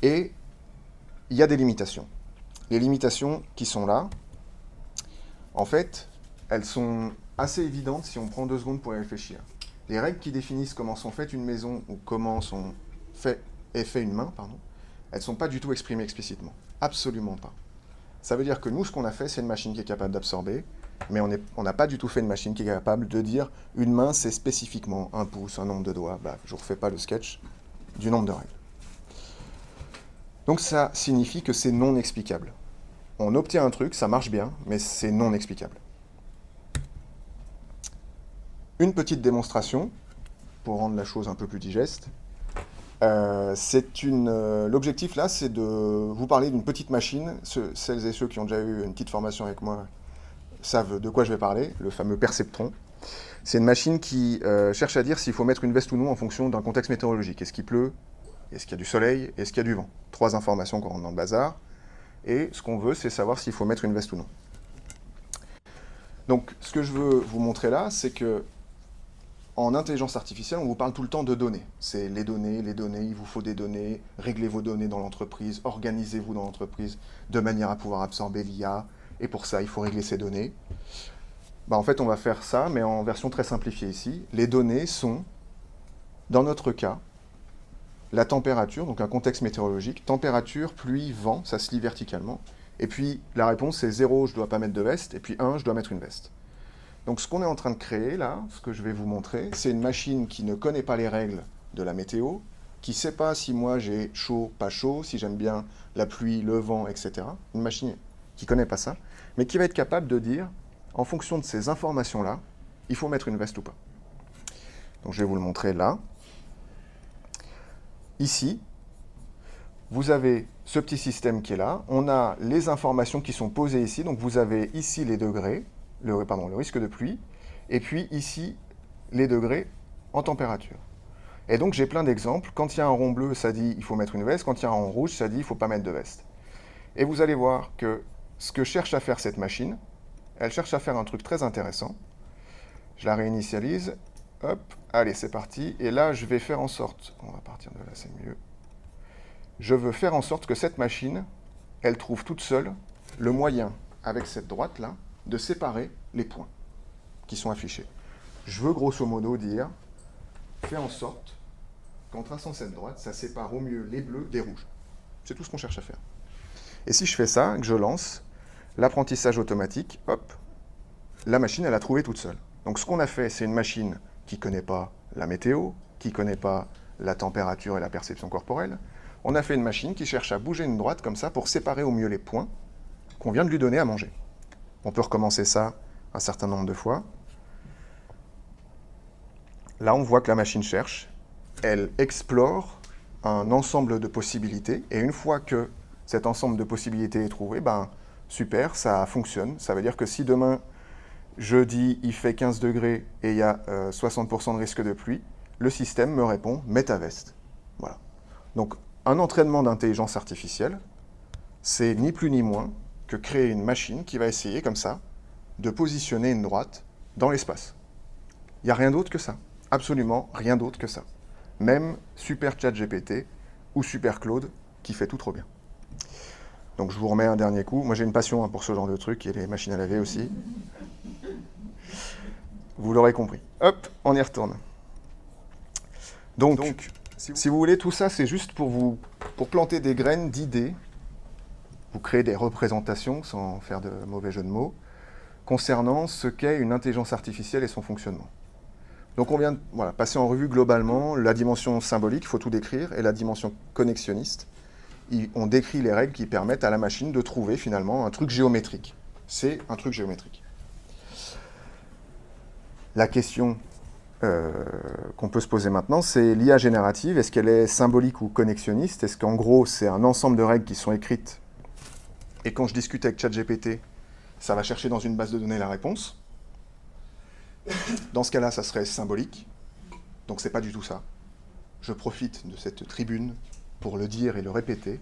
Et il y a des limitations. Les limitations qui sont là, en fait, elles sont assez évidentes si on prend 2 secondes pour y réfléchir. Les règles qui définissent comment sont faites une maison ou comment est fait une main, elles ne sont pas du tout exprimées explicitement. Absolument pas. Ça veut dire que nous, ce qu'on a fait, c'est une machine qui est capable d'absorber, mais on n'a pas du tout fait une machine qui est capable de dire une main, c'est spécifiquement un pouce, un nombre de doigts. Je ne vous refais pas le sketch du nombre de règles. Donc ça signifie que c'est non explicable. On obtient un truc, ça marche bien, mais c'est non explicable. Une petite démonstration, pour rendre la chose un peu plus digeste. L'objectif là, c'est de vous parler d'une petite machine. Celles et ceux qui ont déjà eu une petite formation avec moi savent de quoi je vais parler, le fameux perceptron. C'est une machine qui cherche à dire s'il faut mettre une veste ou non en fonction d'un contexte météorologique. Est-ce qu'il pleut? Est-ce qu'il y a du soleil? Est-ce qu'il y a du vent? 3 informations qu'on rentre dans le bazar. Et ce qu'on veut, c'est savoir s'il faut mettre une veste ou non. Donc, ce que je veux vous montrer là, c'est que en intelligence artificielle, on vous parle tout le temps de données. C'est les données, il vous faut des données, réglez vos données dans l'entreprise, organisez-vous dans l'entreprise de manière à pouvoir absorber l'IA, et pour ça, il faut régler ces données. En fait, on va faire ça, mais en version très simplifiée ici. Les données sont, dans notre cas, la température, donc un contexte météorologique, température, pluie, vent, ça se lit verticalement. Et puis, la réponse, c'est 0, je ne dois pas mettre de veste, et puis 1, je dois mettre une veste. Donc ce qu'on est en train de créer là, ce que je vais vous montrer, c'est une machine qui ne connaît pas les règles de la météo, qui ne sait pas si moi j'ai chaud, pas chaud, si j'aime bien la pluie, le vent, etc. Une machine qui ne connaît pas ça, mais qui va être capable de dire, en fonction de ces informations-là, il faut mettre une veste ou pas. Donc je vais vous le montrer là. Ici, vous avez ce petit système qui est là. On a les informations qui sont posées ici. Donc vous avez ici les degrés, le risque de pluie, et puis ici, les degrés en température. Et donc, j'ai plein d'exemples. Quand il y a un rond bleu, ça dit il faut mettre une veste. Quand il y a un rond rouge, ça dit il ne faut pas mettre de veste. Et vous allez voir que ce que cherche à faire cette machine, elle cherche à faire un truc très intéressant. Je la réinitialise. Hop, allez, c'est parti. Et là, je vais faire en sorte, on va partir de là, c'est mieux. Je veux faire en sorte que cette machine, elle trouve toute seule le moyen, avec cette droite-là, de séparer les points qui sont affichés. Je veux grosso modo dire, fais en sorte qu'en traçant cette droite, ça sépare au mieux les bleus des rouges. C'est tout ce qu'on cherche à faire. Et si je fais ça, que je lance l'apprentissage automatique, hop, la machine, elle a trouvé toute seule. Donc ce qu'on a fait, c'est une machine qui ne connaît pas la météo, qui ne connaît pas la température et la perception corporelle. On a fait une machine qui cherche à bouger une droite comme ça pour séparer au mieux les points qu'on vient de lui donner à manger. On peut recommencer ça un certain nombre de fois. Là, on voit que la machine cherche, elle explore un ensemble de possibilités, et une fois que cet ensemble de possibilités est trouvé, ben super, ça fonctionne. Ça veut dire que si demain, je dis il fait 15 degrés et il y a 60% de risque de pluie, le système me répond mets ta veste. Voilà. Donc un entraînement d'intelligence artificielle, c'est ni plus ni moins que créer une machine qui va essayer comme ça de positionner une droite dans l'espace. Il n'y a rien d'autre que ça. Absolument rien d'autre que ça. Même Super ChatGPT ou Super Claude qui fait tout trop bien. Donc je vous remets un dernier coup. Moi j'ai une passion pour ce genre de trucs et les machines à laver aussi. Vous l'aurez compris. Hop, on y retourne. Donc si vous voulez, tout ça c'est juste pour planter des graines d'idées. Vous créez des représentations, sans faire de mauvais jeu de mots, concernant ce qu'est une intelligence artificielle et son fonctionnement. Donc on vient de passer en revue globalement la dimension symbolique, il faut tout décrire, et la dimension connexionniste. On décrit les règles qui permettent à la machine de trouver finalement un truc géométrique. C'est un truc géométrique. La question qu'on peut se poser maintenant, c'est l'IA générative. Est-ce qu'elle est symbolique ou connexionniste? Est-ce qu'en gros, c'est un ensemble de règles qui sont écrites et quand je discute avec ChatGPT, ça va chercher dans une base de données la réponse? Dans ce cas-là, ça serait symbolique. Donc c'est pas du tout ça. Je profite de cette tribune pour le dire et le répéter.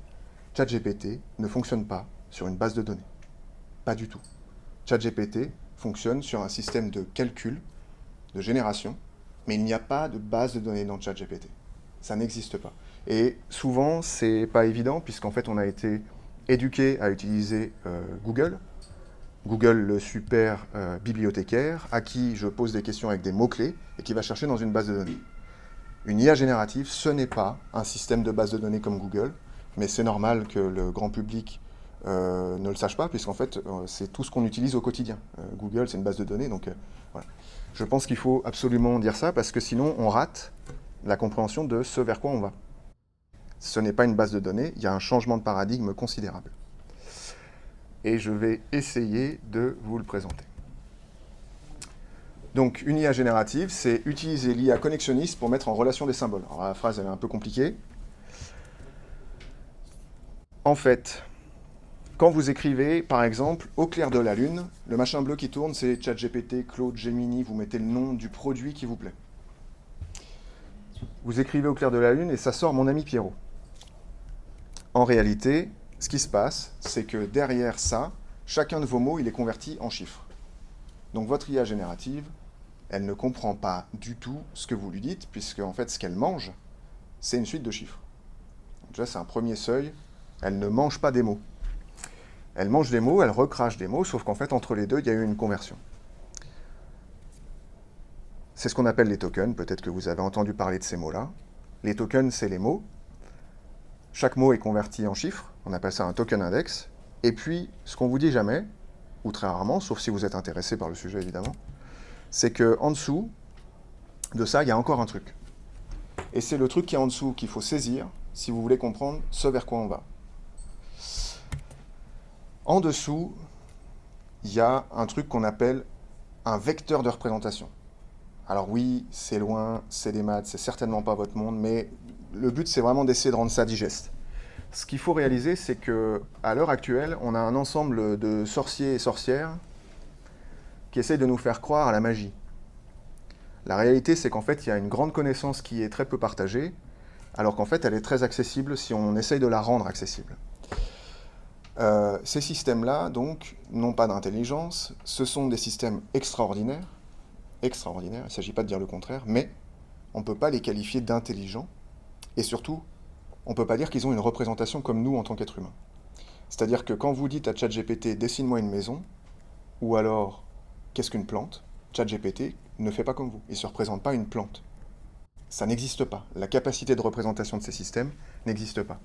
ChatGPT ne fonctionne pas sur une base de données. Pas du tout. ChatGPT fonctionne sur un système de calcul, de génération, mais il n'y a pas de base de données dans ChatGPT. Ça n'existe pas. Et souvent, c'est pas évident, puisqu'en fait, on a été éduqué à utiliser Google, le super bibliothécaire, à qui je pose des questions avec des mots-clés et qui va chercher dans une base de données. Une IA générative, ce n'est pas un système de base de données comme Google, mais c'est normal que le grand public ne le sache pas, puisqu'en fait, c'est tout ce qu'on utilise au quotidien. Google, c'est une base de données, donc voilà. Je pense qu'il faut absolument dire ça, parce que sinon, on rate la compréhension de ce vers quoi on va. Ce n'est pas une base de données, il y a un changement de paradigme considérable. Et je vais essayer de vous le présenter. Donc, une IA générative, c'est utiliser l'IA connexionniste pour mettre en relation des symboles. Alors, la phrase, elle est un peu compliquée. En fait, quand vous écrivez, par exemple, au clair de la lune, le machin bleu qui tourne, c'est ChatGPT, Claude, Gemini, vous mettez le nom du produit qui vous plaît. Vous écrivez au clair de la lune et ça sort mon ami Pierrot. En réalité, ce qui se passe, c'est que derrière ça, chacun de vos mots, il est converti en chiffres. Donc votre IA générative, elle ne comprend pas du tout ce que vous lui dites, puisque en fait, ce qu'elle mange, c'est une suite de chiffres. Donc déjà, c'est un premier seuil. Elle ne mange pas des mots. Elle mange des mots, elle recrache des mots, sauf qu'en fait, entre les deux, il y a eu une conversion. C'est ce qu'on appelle les tokens. Peut-être que vous avez entendu parler de ces mots-là. Les tokens, c'est les mots. Chaque mot est converti en chiffres. On appelle ça un token index. Et puis, ce qu'on vous dit jamais, ou très rarement, sauf si vous êtes intéressé par le sujet, évidemment, c'est qu'en dessous de ça, il y a encore un truc. Et c'est le truc qui est en dessous qu'il faut saisir si vous voulez comprendre ce vers quoi on va. En dessous, il y a un truc qu'on appelle un vecteur de représentation. Alors oui, c'est loin, c'est des maths, c'est certainement pas votre monde, mais le but, c'est vraiment d'essayer de rendre ça digeste. Ce qu'il faut réaliser, c'est qu'à l'heure actuelle, on a un ensemble de sorciers et sorcières qui essayent de nous faire croire à la magie. La réalité, c'est qu'en fait, il y a une grande connaissance qui est très peu partagée, alors qu'en fait, elle est très accessible si on essaye de la rendre accessible. Ces systèmes-là, donc, n'ont pas d'intelligence, ce sont des systèmes extraordinaires, il ne s'agit pas de dire le contraire, mais on ne peut pas les qualifier d'intelligents, et surtout, on ne peut pas dire qu'ils ont une représentation comme nous en tant qu'êtres humains. C'est-à-dire que quand vous dites à ChatGPT « dessine-moi une maison », ou alors « qu'est-ce qu'une plante ?», ChatGPT ne fait pas comme vous, il ne se représente pas une plante. Ça n'existe pas. La capacité de représentation de ces systèmes n'existe pas.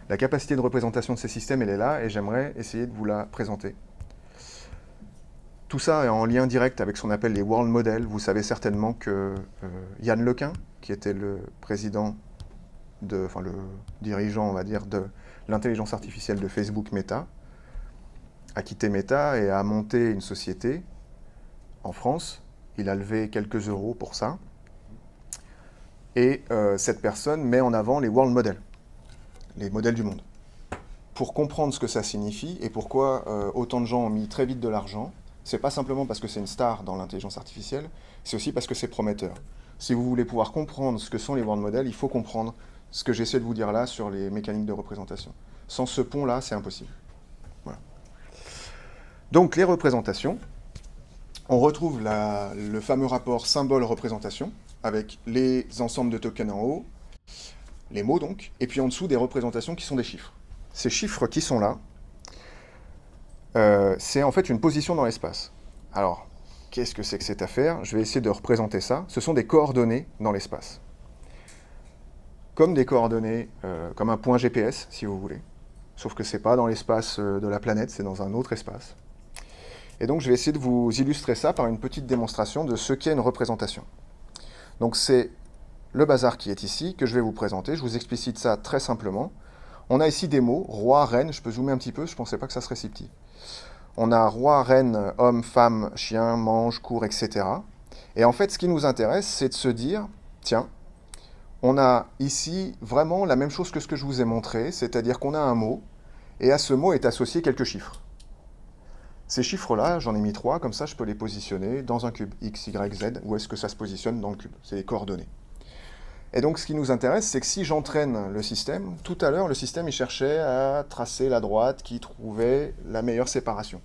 La capacité de représentation de ces systèmes, elle est là, et j'aimerais essayer de vous la présenter. Tout ça est en lien direct avec ce qu'on appelle les world models. Vous savez certainement que Yann LeCun, qui était le président, enfin le dirigeant, on va dire, de l'intelligence artificielle de Facebook Meta, a quitté Meta et a monté une société en France. Il a levé quelques euros pour ça. Et cette personne met en avant les world models, les modèles du monde. Pour comprendre ce que ça signifie et pourquoi autant de gens ont mis très vite de l'argent, c'est pas simplement parce que c'est une star dans l'intelligence artificielle, c'est aussi parce que c'est prometteur. Si vous voulez pouvoir comprendre ce que sont les world models, il faut comprendre ce que j'essaie de vous dire là sur les mécaniques de représentation. Sans ce pont-là, c'est impossible. Voilà. Donc les représentations, on retrouve le fameux rapport symbole-représentation, avec les ensembles de tokens en haut, les mots donc, et puis en dessous des représentations qui sont des chiffres. Ces chiffres qui sont là, c'est en fait une position dans l'espace. Alors, qu'est-ce que c'est que cette affaire? Je vais essayer de représenter ça. Ce sont des coordonnées dans l'espace. Comme des coordonnées, comme un point GPS, si vous voulez. Sauf que ce n'est pas dans l'espace de la planète, c'est dans un autre espace. Et donc, je vais essayer de vous illustrer ça par une petite démonstration de ce qu'est une représentation. Donc, c'est le bazar qui est ici, que je vais vous présenter. Je vous explicite ça très simplement. On a ici des mots, roi, reine, je peux zoomer un petit peu, je ne pensais pas que ça serait si petit. On a roi, reine, homme, femme, chien, mange, court, etc. Et en fait, ce qui nous intéresse, c'est de se dire, tiens, on a ici vraiment la même chose que ce que je vous ai montré, c'est-à-dire qu'on a un mot, et à ce mot est associé quelques chiffres. Ces chiffres-là, j'en ai mis 3, comme ça je peux les positionner dans un cube, x, y, z, où est-ce que ça se positionne dans le cube, c'est les coordonnées. Et donc, ce qui nous intéresse, c'est que si j'entraîne le système, tout à l'heure, le système, il cherchait à tracer la droite qui trouvait la meilleure séparation.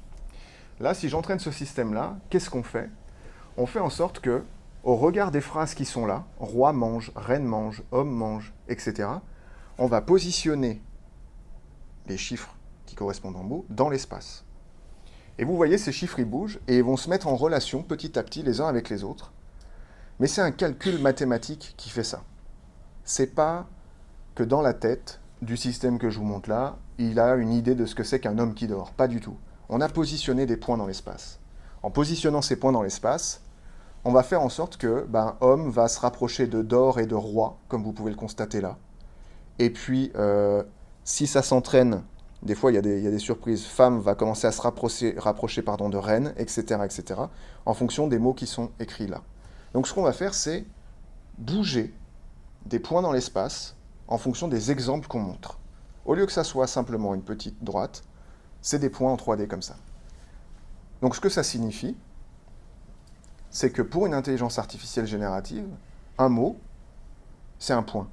Là, si j'entraîne ce système-là, qu'est-ce qu'on fait? On fait en sorte que, au regard des phrases qui sont là, roi mange, reine mange, homme mange, etc., on va positionner les chiffres qui correspondent en mots dans l'espace. Et vous voyez, ces chiffres, ils bougent et ils vont se mettre en relation petit à petit les uns avec les autres. Mais c'est un calcul mathématique qui fait ça. C'est pas que dans la tête du système que je vous montre là, il a une idée de ce que c'est qu'un homme qui dort. Pas du tout. On a positionné des points dans l'espace. En positionnant ces points dans l'espace, on va faire en sorte que homme va se rapprocher de dort et de roi, comme vous pouvez le constater là. Et puis, si ça s'entraîne, des fois il y a des surprises, femme va commencer à se rapprocher de reine, etc., etc., en fonction des mots qui sont écrits là. Donc ce qu'on va faire, c'est bouger des points dans l'espace en fonction des exemples qu'on montre. Au lieu que ça soit simplement une petite droite, c'est des points en 3D comme ça. Donc ce que ça signifie, c'est que pour une intelligence artificielle générative, un mot, c'est un point.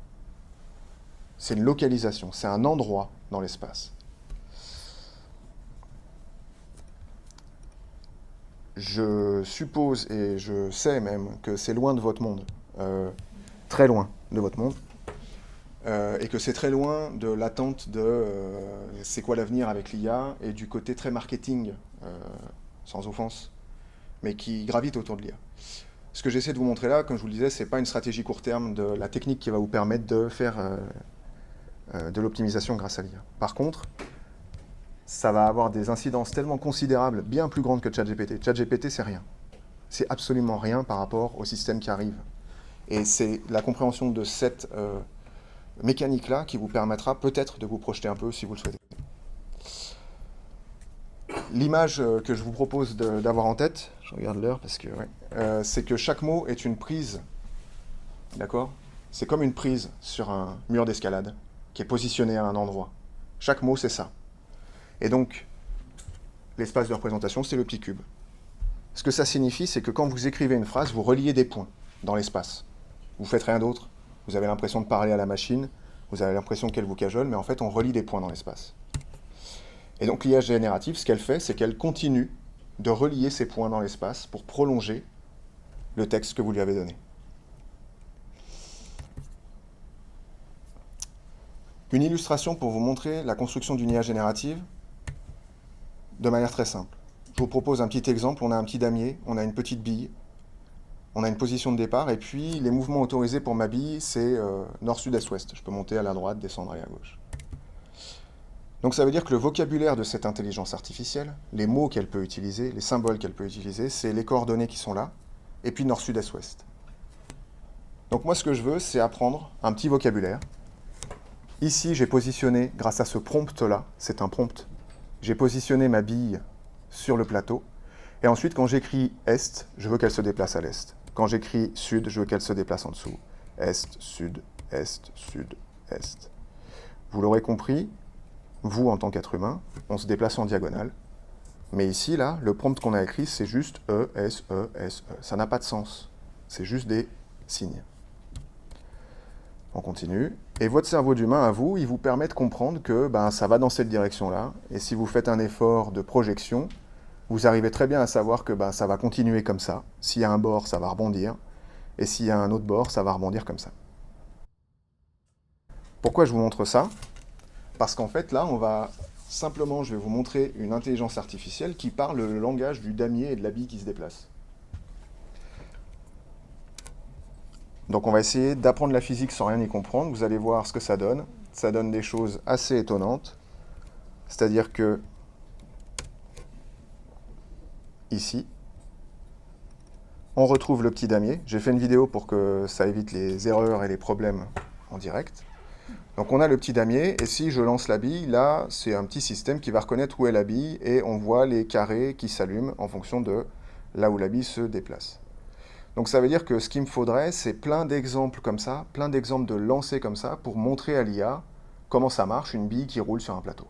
C'est une localisation, c'est un endroit dans l'espace. Je suppose, et je sais même, que c'est loin de votre monde, très loin de votre monde, et que c'est très loin de l'attente de c'est quoi l'avenir avec l'IA, et du côté très marketing, sans offense, mais qui gravite autour de l'IA. Ce que j'essaie de vous montrer là, comme je vous le disais, c'est pas une stratégie court terme de la technique qui va vous permettre de faire de l'optimisation grâce à l'IA. Par contre, ça va avoir des incidences tellement considérables, bien plus grandes que ChatGPT. ChatGPT, c'est rien. C'est absolument rien par rapport au système qui arrive. Et c'est la compréhension de cette mécanique-là qui vous permettra peut-être de vous projeter un peu si vous le souhaitez. L'image que je vous propose d'avoir en tête, je regarde l'heure parce que c'est que chaque mot est une prise, d'accord? C'est comme une prise sur un mur d'escalade qui est positionné à un endroit. Chaque mot, c'est ça. Et donc, l'espace de représentation, c'est le petit cube. Ce que ça signifie, c'est que quand vous écrivez une phrase, vous reliez des points dans l'espace. Vous faites rien d'autre, vous avez l'impression de parler à la machine, vous avez l'impression qu'elle vous cajole, mais en fait, on relie des points dans l'espace. Et donc, l'IA générative, ce qu'elle fait, c'est qu'elle continue de relier ces points dans l'espace pour prolonger le texte que vous lui avez donné. Une illustration pour vous montrer la construction d'une IA générative de manière très simple. Je vous propose un petit exemple. On a un petit damier, on a une petite bille, on a une position de départ, et puis les mouvements autorisés pour ma bille, c'est nord, sud, est, ouest. Je peux monter à la droite, descendre à la gauche. Donc ça veut dire que le vocabulaire de cette intelligence artificielle, les mots qu'elle peut utiliser, les symboles qu'elle peut utiliser, c'est les coordonnées qui sont là, et puis nord, sud, est, ouest. Donc moi, ce que je veux, c'est apprendre un petit vocabulaire. Ici, j'ai positionné, grâce à ce prompt-là, c'est un prompt, j'ai positionné ma bille sur le plateau. Et ensuite, quand j'écris est, je veux qu'elle se déplace à l'est. Quand j'écris sud, je veux qu'elle se déplace en dessous. Est, sud, est, sud, est. Vous l'aurez compris, vous, en tant qu'être humain, on se déplace en diagonale. Mais ici, là, le prompt qu'on a écrit, c'est juste E, S, E, S, E. Ça n'a pas de sens. C'est juste des signes. On continue. Et votre cerveau d'humain, à vous, il vous permet de comprendre que ça va dans cette direction-là. Et si vous faites un effort de projection, vous arrivez très bien à savoir que ça va continuer comme ça. S'il y a un bord, ça va rebondir. Et s'il y a un autre bord, ça va rebondir comme ça. Pourquoi je vous montre ça? Parce qu'en fait, là, je vais vous montrer une intelligence artificielle qui parle le langage du damier et de la bille qui se déplace. Donc on va essayer d'apprendre la physique sans rien y comprendre. Vous allez voir ce que ça donne. Ça donne des choses assez étonnantes. C'est-à-dire que, ici, on retrouve le petit damier. J'ai fait une vidéo pour que ça évite les erreurs et les problèmes en direct. Donc on a le petit damier, et si je lance la bille, là, c'est un petit système qui va reconnaître où est la bille, et on voit les carrés qui s'allument en fonction de là où la bille se déplace. Donc ça veut dire que ce qu'il me faudrait, c'est plein d'exemples comme ça, plein d'exemples de lancers comme ça, pour montrer à l'IA comment ça marche, une bille qui roule sur un plateau.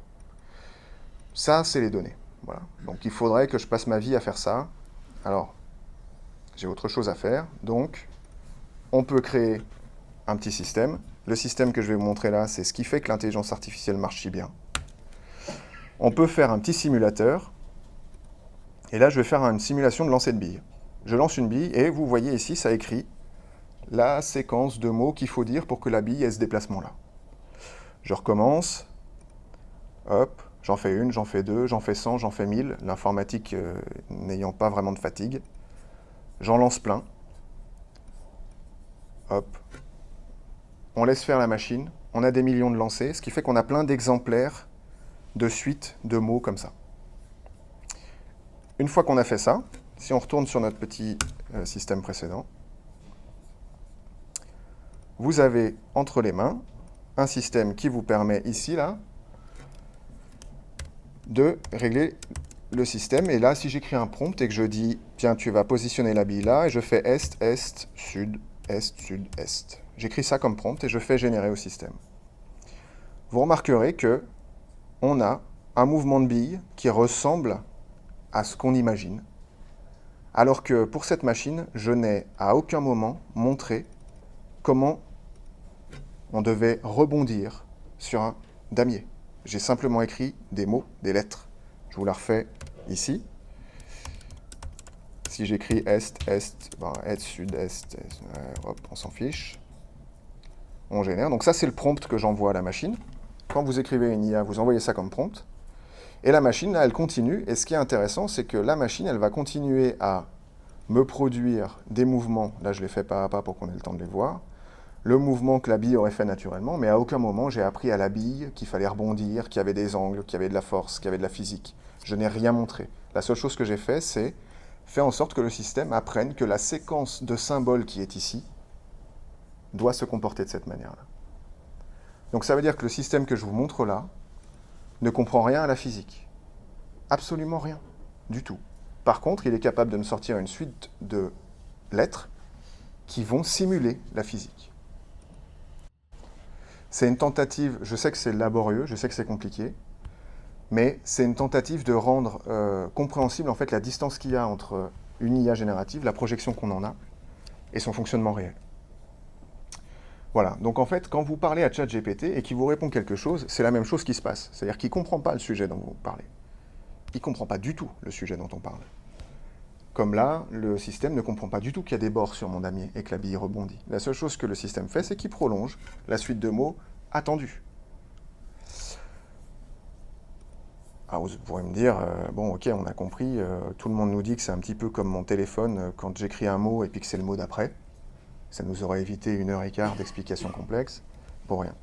Ça, c'est les données. Voilà. Donc il faudrait que je passe ma vie à faire ça. Alors, j'ai autre chose à faire. Donc, on peut créer un petit système. Le système que je vais vous montrer là, c'est ce qui fait que l'intelligence artificielle marche si bien. On peut faire un petit simulateur. Et là, je vais faire une simulation de lancer de billes. Je lance une bille et vous voyez ici, ça écrit la séquence de mots qu'il faut dire pour que la bille ait ce déplacement-là. Je recommence. Hop, j'en fais une, j'en fais deux, j'en fais 100, j'en fais 1000. L'informatique n'ayant pas vraiment de fatigue. J'en lance plein. Hop. On laisse faire la machine. On a des millions de lancers, ce qui fait qu'on a plein d'exemplaires de suites de mots comme ça. Une fois qu'on a fait ça, si on retourne sur notre petit système précédent, vous avez entre les mains un système qui vous permet ici, là, de régler le système. Et là, si j'écris un prompt et que je dis, tiens, tu vas positionner la bille là, et je fais est, est, sud, est, sud, est. J'écris ça comme prompt et je fais générer au système. Vous remarquerez que on a un mouvement de bille qui ressemble à ce qu'on imagine, alors que pour cette machine, je n'ai à aucun moment montré comment on devait rebondir sur un damier. J'ai simplement écrit des mots, des lettres. Je vous la refais ici. Si j'écris est, est, sud, est, hop, on s'en fiche. On génère. Donc ça, c'est le prompt que j'envoie à la machine. Quand vous écrivez une IA, vous envoyez ça comme prompt. Et la machine, là, elle continue. Et ce qui est intéressant, c'est que la machine, elle va continuer à me produire des mouvements. Là, je les fais pas à pas pour qu'on ait le temps de les voir. Le mouvement que la bille aurait fait naturellement, mais à aucun moment, j'ai appris à la bille qu'il fallait rebondir, qu'il y avait des angles, qu'il y avait de la force, qu'il y avait de la physique. Je n'ai rien montré. La seule chose que j'ai fait, c'est faire en sorte que le système apprenne que la séquence de symboles qui est ici doit se comporter de cette manière-là. Donc ça veut dire que le système que je vous montre là ne comprend rien à la physique. Absolument rien. Du tout. Par contre, il est capable de me sortir une suite de lettres qui vont simuler la physique. C'est une tentative, je sais que c'est laborieux, je sais que c'est compliqué, mais c'est une tentative de rendre compréhensible en fait la distance qu'il y a entre une IA générative, la projection qu'on en a, et son fonctionnement réel. Voilà, donc en fait, quand vous parlez à ChatGPT et qu'il vous répond quelque chose, c'est la même chose qui se passe. C'est-à-dire qu'il ne comprend pas le sujet dont vous parlez. Il ne comprend pas du tout le sujet dont on parle. Comme là, le système ne comprend pas du tout qu'il y a des bords sur mon damier et que la bille rebondit. La seule chose que le système fait, c'est qu'il prolonge la suite de mots attendus. Alors vous pourrez me dire, bon ok, on a compris, tout le monde nous dit que c'est un petit peu comme mon téléphone quand j'écris un mot et puis que c'est le mot d'après. Ça nous aurait évité 1h15 d'explications complexes, pour rien.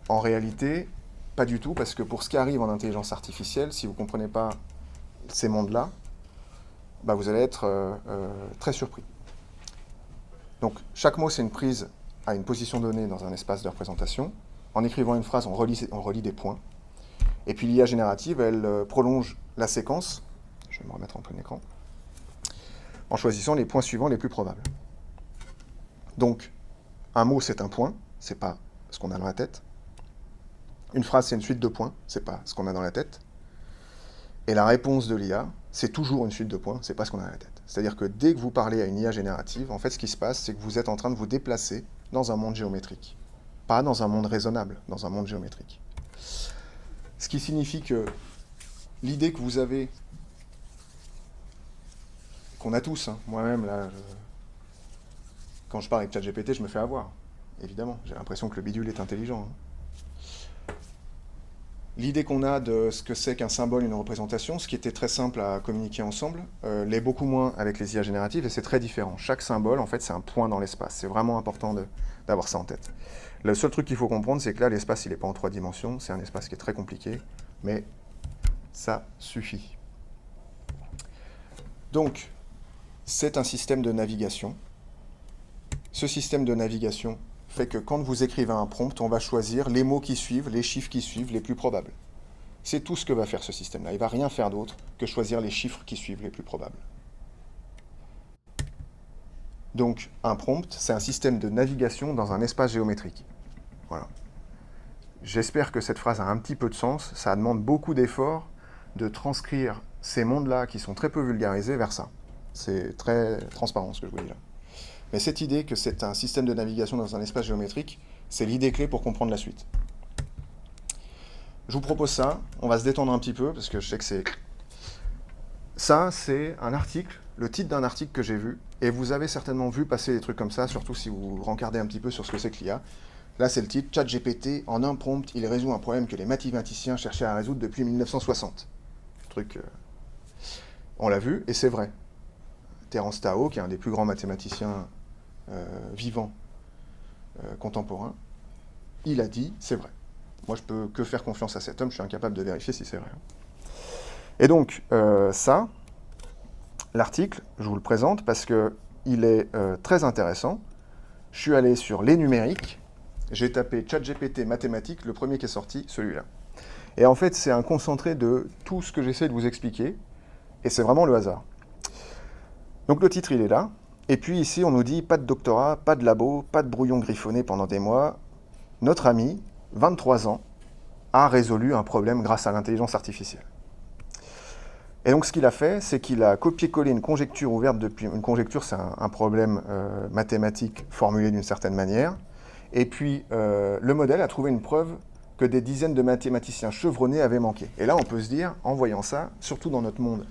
En réalité, Pas du tout, parce que pour ce qui arrive en intelligence artificielle, si vous ne comprenez pas ces mondes-là, bah vous allez être très surpris. Donc, chaque mot, c'est une prise à une position donnée dans un espace de représentation. En écrivant une phrase, on relie des points. Et puis l'IA générative, elle prolonge la séquence, je vais me remettre en plein écran, en choisissant les points suivants les plus probables. Donc, un mot, c'est un point, c'est pas ce qu'on a dans la tête. Une phrase, c'est une suite de points, c'est pas ce qu'on a dans la tête. Et la réponse de l'IA, c'est toujours une suite de points, c'est pas ce qu'on a dans la tête. C'est-à-dire que dès que vous parlez à une IA générative, en fait, ce qui se passe, c'est que vous êtes en train de vous déplacer dans un monde géométrique. Pas dans un monde raisonnable, dans un monde géométrique. Ce qui signifie que l'idée que vous avez, qu'on a tous, hein, moi-même, là, quand je parle avec ChatGPT, je me fais avoir, évidemment. J'ai l'impression que le bidule est intelligent. Hein. L'idée qu'on a de ce que c'est qu'un symbole, une représentation, ce qui était très simple à communiquer ensemble, l'est beaucoup moins avec les IA génératives, et c'est très différent. Chaque symbole, en fait, c'est un point dans l'espace. C'est vraiment important d'avoir ça en tête. Le seul truc qu'il faut comprendre, c'est que là, l'espace, il n'est pas en 3 dimensions, c'est un espace qui est très compliqué, mais ça suffit. Donc, c'est un système de navigation. Ce système de navigation fait que quand vous écrivez un prompt, on va choisir les mots qui suivent, les chiffres qui suivent, les plus probables. C'est tout ce que va faire ce système-là. Il ne va rien faire d'autre que choisir les chiffres qui suivent les plus probables. Donc, un prompt, c'est un système de navigation dans un espace géométrique. Voilà. J'espère que cette phrase a un petit peu de sens. Ça demande beaucoup d'efforts de transcrire ces mondes-là qui sont très peu vulgarisés vers ça. C'est très transparent ce que je vous dis là. Mais cette idée que c'est un système de navigation dans un espace géométrique, c'est l'idée clé pour comprendre la suite. Je vous propose ça, on va se détendre un petit peu, parce que je sais que c'est... Ça, c'est un article, le titre d'un article que j'ai vu, et vous avez certainement vu passer des trucs comme ça, surtout si vous rencardez un petit peu sur ce que c'est que l'IA. Là, c'est le titre, ChatGPT, en un prompt, il résout un problème que les mathématiciens cherchaient à résoudre depuis 1960. Truc... on l'a vu, et c'est vrai. Terence Tao, qui est un des plus grands mathématiciens vivants contemporains, il a dit, c'est vrai. Moi, je peux que faire confiance à cet homme, je suis incapable de vérifier si c'est vrai. Et donc, ça, l'article, je vous le présente parce qu'il est très intéressant. Je suis allé sur les numériques, j'ai tapé ChatGPT mathématiques, le premier qui est sorti, celui-là. Et en fait, c'est un concentré de tout ce que j'essaie de vous expliquer, et c'est vraiment le hasard. Donc le titre, il est là. Et puis ici, on nous dit, pas de doctorat, pas de labo, pas de brouillon griffonné pendant des mois. Notre ami, 23 ans, a résolu un problème grâce à l'intelligence artificielle. Et donc ce qu'il a fait, c'est qu'il a copié-collé une conjecture ouverte depuis... Une conjecture, c'est un problème mathématique formulé d'une certaine manière. Et puis le modèle a trouvé une preuve que des dizaines de mathématiciens chevronnés avaient manqué. Et là, on peut se dire, en voyant ça, surtout dans notre monde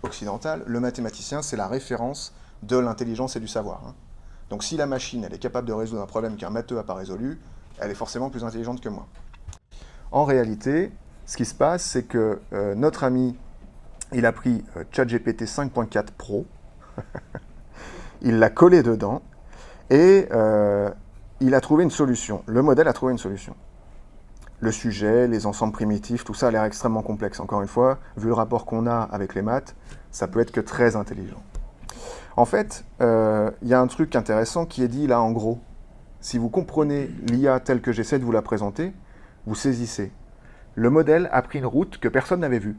occidental, le mathématicien, c'est la référence de l'intelligence et du savoir. Hein. Donc si la machine, elle est capable de résoudre un problème qu'un matheux n'a pas résolu, elle est forcément plus intelligente que moi. En réalité, ce qui se passe, c'est que notre ami, il a pris ChatGPT 5.4 Pro, il l'a collé dedans, et il a trouvé une solution. Le modèle a trouvé une solution. Le sujet, les ensembles primitifs, tout ça a l'air extrêmement complexe. Encore une fois, vu le rapport qu'on a avec les maths, ça peut être que très intelligent. En fait, y a un truc intéressant qui est dit là en gros. Si vous comprenez l'IA telle que j'essaie de vous la présenter, vous saisissez. Le modèle a pris une route que personne n'avait vue.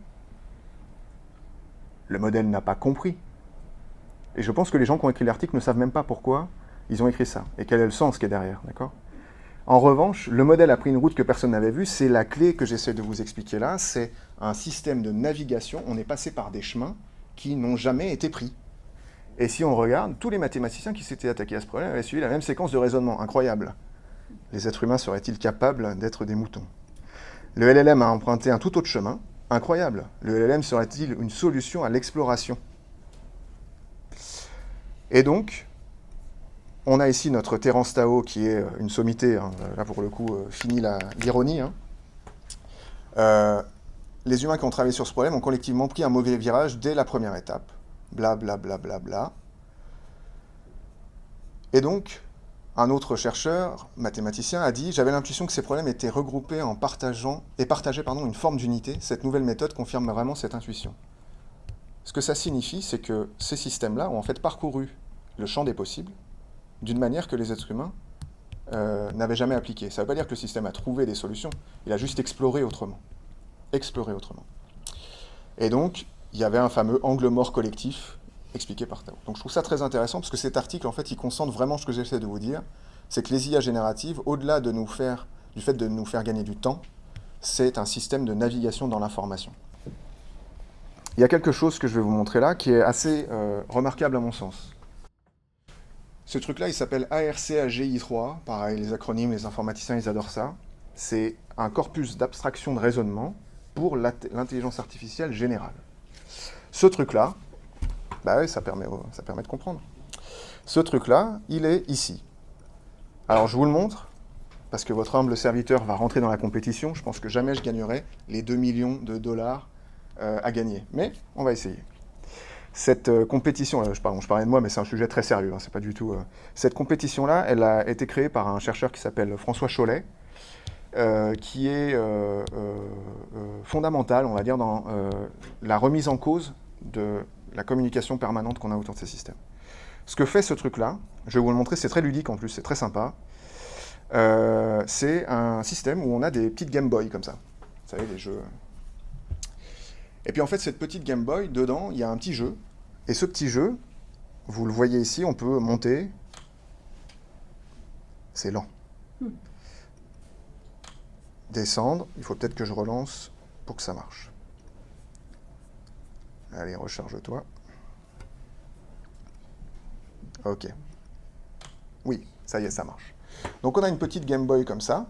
Le modèle n'a pas compris. Et je pense que les gens qui ont écrit l'article ne savent même pas pourquoi ils ont écrit ça, et quel est le sens qui est derrière, d'accord ? En revanche, le modèle a pris une route que personne n'avait vue, c'est la clé que j'essaie de vous expliquer là, c'est un système de navigation, on est passé par des chemins qui n'ont jamais été pris. Et si on regarde, tous les mathématiciens qui s'étaient attaqués à ce problème avaient suivi la même séquence de raisonnement, incroyable. Les êtres humains seraient-ils capables d'être des moutons ? Le LLM a emprunté un tout autre chemin, incroyable. Le LLM serait-il une solution à l'exploration ? Et donc, on a ici notre Terence Tao qui est une sommité, hein, là pour le coup, fini l'ironie. Hein. Les humains qui ont travaillé sur ce problème ont collectivement pris un mauvais virage dès la première étape. Bla bla bla bla bla. Et donc, Un autre chercheur, mathématicien, a dit « J'avais l'impression que ces problèmes étaient regroupés en partageant et partageaient une forme d'unité. Cette nouvelle méthode confirme vraiment cette intuition. » Ce que ça signifie, c'est que ces systèmes-là ont en fait parcouru le champ des possibles d'une manière que les êtres humains n'avaient jamais appliquée. Ça ne veut pas dire que le système a trouvé des solutions, il a juste exploré autrement. Et donc, il y avait un fameux angle mort collectif expliqué par Tao. Donc je trouve ça très intéressant parce que cet article, en fait, il concentre vraiment ce que j'essaie de vous dire, c'est que les IA génératives, au-delà du fait de nous faire gagner du temps, c'est un système de navigation dans l'information. Il y a quelque chose que je vais vous montrer là qui est assez remarquable à mon sens. Ce truc-là, il s'appelle ARC-AGI3. Pareil, les acronymes, les informaticiens, ils adorent ça. C'est un corpus d'abstraction de raisonnement pour l'intelligence artificielle générale. Ce truc-là, bah oui, ça permet de comprendre. Ce truc-là, il est ici. Alors, je vous le montre, parce que votre humble serviteur va rentrer dans la compétition. Je pense que jamais je gagnerai les 2 millions de dollars à gagner. Mais on va essayer. Cette compétition, je parlais de moi, mais c'est un sujet très sérieux, hein, c'est pas du tout... Cette compétition-là, elle a été créée par un chercheur qui s'appelle François Chollet, qui est fondamental, on va dire, dans la remise en cause de la communication permanente qu'on a autour de ces systèmes. Ce que fait ce truc-là, je vais vous le montrer, c'est très ludique en plus, c'est très sympa. C'est un système où on a des petites Game Boy comme ça. Vous savez, les jeux... Et puis en fait, cette petite Game Boy, dedans, il y a un petit jeu. Et ce petit jeu, vous le voyez ici, on peut monter. C'est lent. Descendre, il faut peut-être que je relance pour que ça marche. Allez, recharge-toi. Ok. Oui, ça y est, ça marche. Donc on a une petite Game Boy comme ça.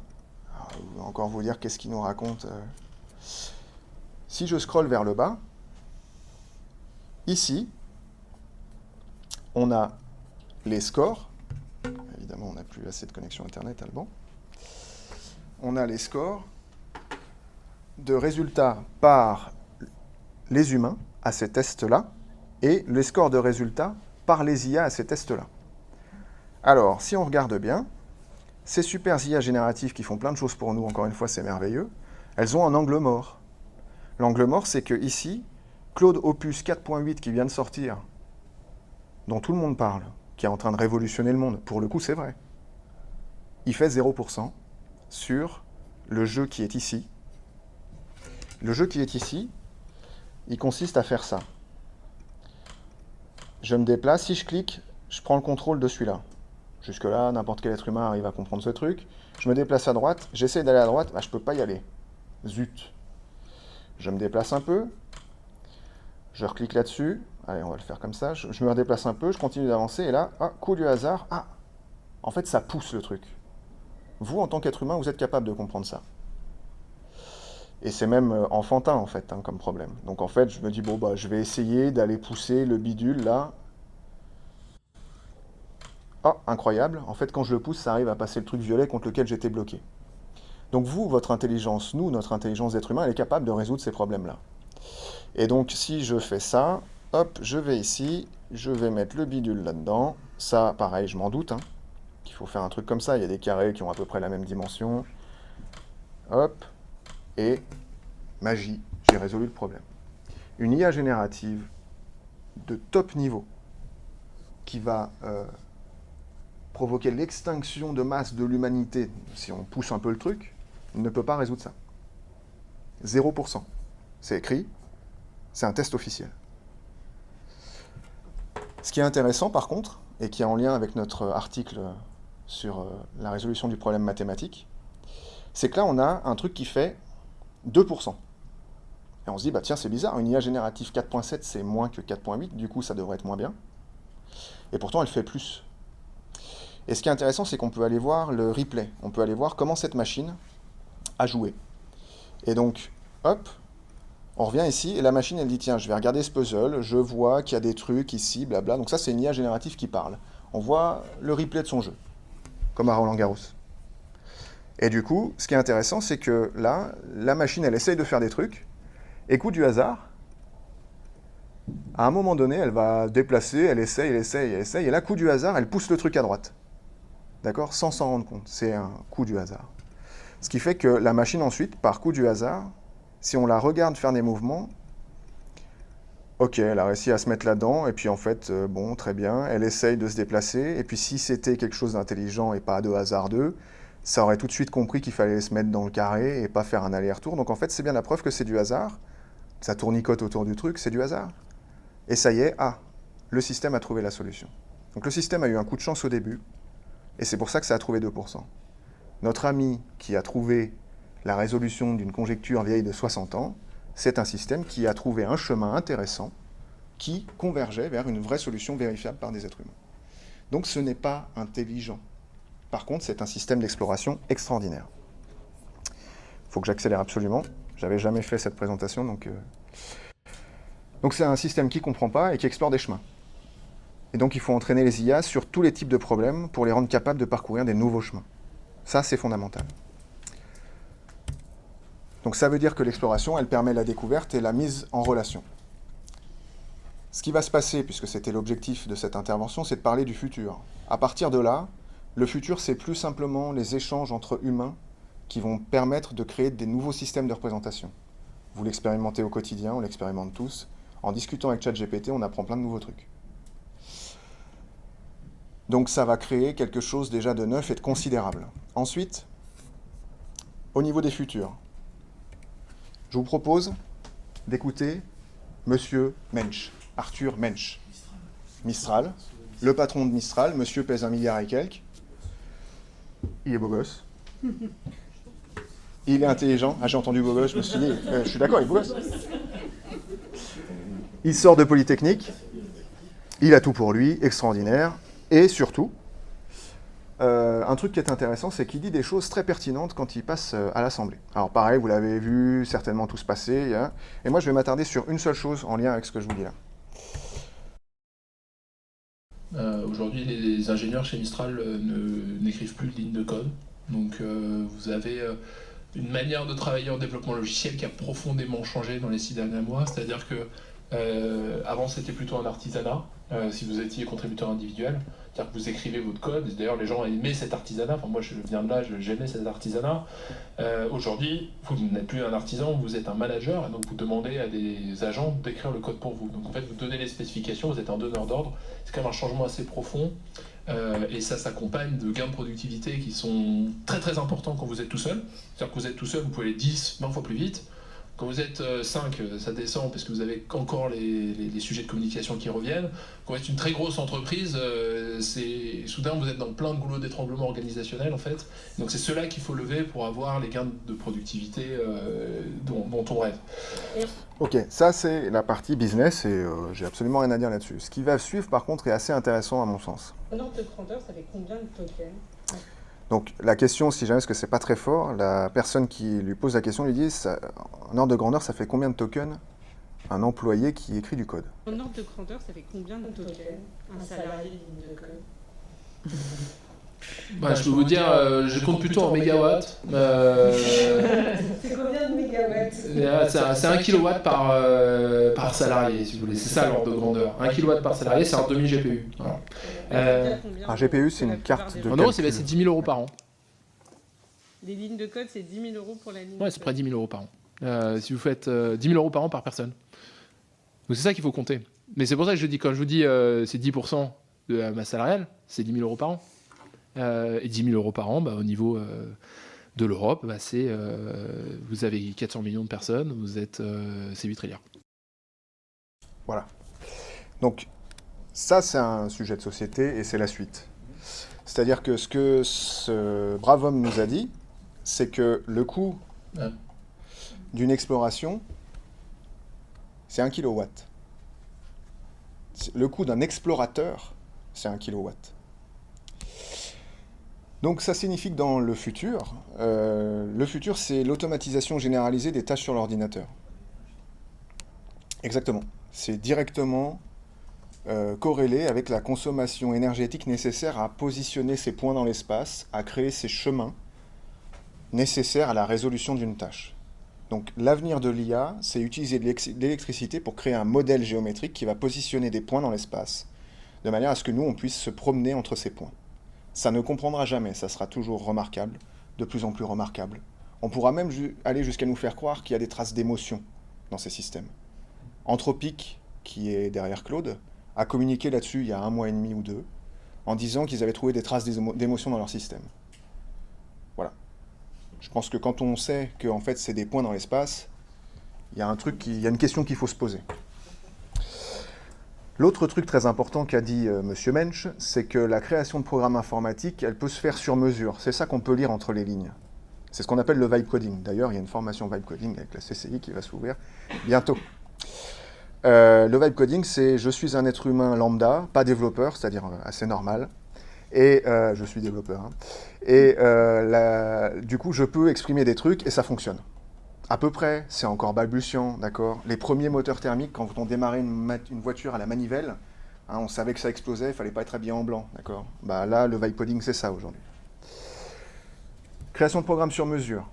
Alors, je vais encore vous dire qu'est-ce qu'il nous raconte. Si je scrolle vers le bas, ici, on a les scores. Évidemment, on n'a plus assez de connexion Internet, Alban. On a les scores de résultats par les humains à ces tests-là et les scores de résultats par les IA à ces tests-là. Alors, si on regarde bien, ces super IA génératives qui font plein de choses pour nous, encore une fois, c'est merveilleux, elles ont un angle mort. L'angle mort, c'est que ici, Claude Opus 4.8 qui vient de sortir, dont tout le monde parle, qui est en train de révolutionner le monde, pour le coup, c'est vrai. Il fait 0% sur le jeu qui est ici. Le jeu qui est ici, il consiste à faire ça. Je me déplace, si je clique, je prends le contrôle de celui-là. Jusque-là, n'importe quel être humain arrive à comprendre ce truc. Je me déplace à droite, j'essaie d'aller à droite, bah, je ne peux pas y aller. Zut. Je me déplace un peu, je reclique là-dessus, allez, on va le faire comme ça, je me redéplace un peu, je continue d'avancer, et là, coup du hasard, en fait, ça pousse le truc. Vous, en tant qu'être humain, vous êtes capable de comprendre ça. Et c'est même enfantin, en fait, hein, comme problème. Donc, en fait, je me dis, bon, bah, je vais essayer d'aller pousser le bidule, là. Incroyable, en fait, quand je le pousse, ça arrive à passer le truc violet contre lequel j'étais bloqué. Donc vous, votre intelligence, notre intelligence d'être humain, elle est capable de résoudre ces problèmes-là. Et donc, si je fais ça, hop, je vais ici, je vais mettre le bidule là-dedans. Ça, pareil, je m'en doute, hein, qu'il faut faire un truc comme ça. Il y a des carrés qui ont à peu près la même dimension. Hop, et magie, j'ai résolu le problème. Une IA générative de top niveau qui va provoquer l'extinction de masse de l'humanité, si on pousse un peu le truc, ne peut pas résoudre ça. 0%. C'est écrit, c'est un test officiel. Ce qui est intéressant, par contre, et qui est en lien avec notre article sur la résolution du problème mathématique, c'est que là, on a un truc qui fait 2%. Et on se dit, bah tiens, c'est bizarre, une IA générative 4.7, c'est moins que 4.8, du coup, ça devrait être moins bien. Et pourtant, elle fait plus. Et ce qui est intéressant, c'est qu'on peut aller voir le replay. On peut aller voir comment cette machine a joué. Et donc, hop, on revient ici, et la machine, elle dit, tiens, je vais regarder ce puzzle, je vois qu'il y a des trucs ici, blabla. Donc ça, c'est une IA générative qui parle. On voit le replay de son jeu, comme à Roland-Garros. Et du coup, ce qui est intéressant, c'est que là, la machine, elle essaye de faire des trucs, et coup du hasard, à un moment donné, elle va déplacer, elle essaye, et là, coup du hasard, elle pousse le truc à droite. d'accord, sans s'en rendre compte. C'est un coup du hasard. Ce qui fait que la machine ensuite, par coup du hasard, si on la regarde faire des mouvements, ok, elle a réussi à se mettre là-dedans, et puis en fait, bon, très bien, elle essaye de se déplacer, et puis si c'était quelque chose d'intelligent et pas de hasardeux, ça aurait tout de suite compris qu'il fallait se mettre dans le carré et pas faire un aller-retour. Donc en fait, c'est bien la preuve que c'est du hasard. Ça tournicote autour du truc, c'est du hasard. Et ça y est, le système a trouvé la solution. Donc le système a eu un coup de chance au début, et c'est pour ça que ça a trouvé 2%. Notre ami qui a trouvé la résolution d'une conjecture vieille de 60 ans, c'est un système qui a trouvé un chemin intéressant qui convergeait vers une vraie solution vérifiable par des êtres humains. Donc ce n'est pas intelligent. Par contre, c'est un système d'exploration extraordinaire. Il faut que j'accélère absolument. J'avais jamais fait cette présentation, donc c'est un système qui ne comprend pas et qui explore des chemins. Et donc il faut entraîner les IA sur tous les types de problèmes pour les rendre capables de parcourir des nouveaux chemins. Ça, c'est fondamental. Donc ça veut dire que l'exploration, elle permet la découverte et la mise en relation. Ce qui va se passer, puisque c'était l'objectif de cette intervention, c'est de parler du futur. À partir de là, le futur, c'est plus simplement les échanges entre humains qui vont permettre de créer des nouveaux systèmes de représentation. Vous l'expérimentez au quotidien, on l'expérimente tous. En discutant avec ChatGPT, on apprend plein de nouveaux trucs. Donc ça va créer quelque chose déjà de neuf et de considérable. Ensuite, au niveau des futurs, je vous propose d'écouter Monsieur Mensch, Arthur Mensch, Mistral, le patron de Mistral. Monsieur pèse 1 milliard et quelques. Il est beau gosse. Il est intelligent. Ah, j'ai entendu beau gosse, je me suis dit, je suis d'accord, il est beau gosse. Il sort de Polytechnique. Il a tout pour lui, extraordinaire. Et surtout, un truc qui est intéressant, c'est qu'il dit des choses très pertinentes quand il passe à l'Assemblée. Alors pareil, vous l'avez vu certainement tous passer. Hein, et moi, je vais m'attarder sur une seule chose en lien avec ce que je vous dis là. Aujourd'hui, les ingénieurs chez Mistral n'écrivent plus de lignes de code. Donc vous avez une manière de travailler en développement logiciel qui a profondément changé dans les 6 derniers mois. C'est-à-dire que avant, c'était plutôt un artisanat, si vous étiez contributeur individuel. C'est-à-dire que vous écrivez votre code, et d'ailleurs les gens aimaient cet artisanat, enfin moi je viens de là, j'aimais cet artisanat. Aujourd'hui, vous n'êtes plus un artisan, vous êtes un manager, et donc vous demandez à des agents d'écrire le code pour vous. Donc en fait vous donnez les spécifications, vous êtes un donneur d'ordre, c'est quand même un changement assez profond, et ça s'accompagne de gains de productivité qui sont très très importants quand vous êtes tout seul. C'est-à-dire que vous êtes tout seul, vous pouvez aller 10, 20 fois plus vite. Quand vous êtes 5, ça descend parce que vous avez encore les sujets de communication qui reviennent. Quand vous êtes une très grosse entreprise, soudain vous êtes dans plein de goulots d'étranglement organisationnel en fait. Donc c'est cela qu'il faut lever pour avoir les gains de productivité dont on rêve. Ok, ça c'est la partie business et j'ai absolument rien à dire là-dessus. Ce qui va suivre par contre est assez intéressant à mon sens. En ordre de grandeur, ça fait combien de tokens? Donc la question, si jamais, parce que c'est pas très fort, la personne qui lui pose la question lui dit, en ordre de grandeur, ça fait combien de tokens un employé qui écrit du code? En ordre de grandeur, ça fait combien de tokens un salarié de ligne de code? Bah, je peux vous dire, je compte plutôt en mégawatts. C'est combien de mégawatts? C'est 1 kilowatt par salarié, si vous voulez. C'est ça l'ordre de grandeur. 1 kilowatt par salarié, c'est un demi-GPU. Voilà. Un GPU, c'est une carte de En euros, calcul. c'est 10 000 euros par an. Les lignes de code, c'est 10 000 euros pour la ligne Ouais, de c'est code. près de 10 000 euros par an. Si vous faites 10 000 euros par an par personne. Donc c'est ça qu'il faut compter. Mais c'est pour ça que je dis, quand je vous dis c'est 10% de la masse salariale, c'est 10 000 euros par an. Et 10 000 euros par an, au niveau de l'Europe, vous avez 400 millions de personnes, c'est 8 trilliards. Voilà. Donc, ça, c'est un sujet de société et c'est la suite. C'est-à-dire que ce que ce brave homme nous a dit, c'est que le coût d'une exploration, c'est 1 kilowatt. Le coût d'un explorateur, c'est 1 kilowatt. Donc ça signifie que dans le futur, c'est l'automatisation généralisée des tâches sur l'ordinateur. Exactement. C'est directement corrélé avec la consommation énergétique nécessaire à positionner ces points dans l'espace, à créer ces chemins nécessaires à la résolution d'une tâche. Donc l'avenir de l'IA, c'est utiliser de l'électricité pour créer un modèle géométrique qui va positionner des points dans l'espace, de manière à ce que nous, on puisse se promener entre ces points. Ça ne comprendra jamais, ça sera toujours remarquable, de plus en plus remarquable. On pourra même aller jusqu'à nous faire croire qu'il y a des traces d'émotion dans ces systèmes. Anthropic, qui est derrière Claude, a communiqué là-dessus il y a 1 mois et demi ou 2, en disant qu'ils avaient trouvé des traces d'émotion dans leur système. Voilà. Je pense que quand on sait que en fait, c'est des points dans l'espace, il y a une question qu'il faut se poser. L'autre truc très important qu'a dit Monsieur Mensch, c'est que la création de programmes informatiques, elle peut se faire sur mesure. C'est ça qu'on peut lire entre les lignes. C'est ce qu'on appelle le vibe coding. D'ailleurs, il y a une formation vibe coding avec la CCI qui va s'ouvrir bientôt. Le vibe coding, c'est je suis un être humain lambda, pas développeur, c'est-à-dire assez normal, et je suis développeur, hein, et du coup, je peux exprimer des trucs et ça fonctionne. À peu près, c'est encore balbutiant, d'accord. Les premiers moteurs thermiques, quand on démarrait une voiture à la manivelle, hein, on savait que ça explosait, il fallait pas être habillé en blanc, d'accord. Bah là, le vibe coding, c'est ça aujourd'hui. Création de programmes sur mesure,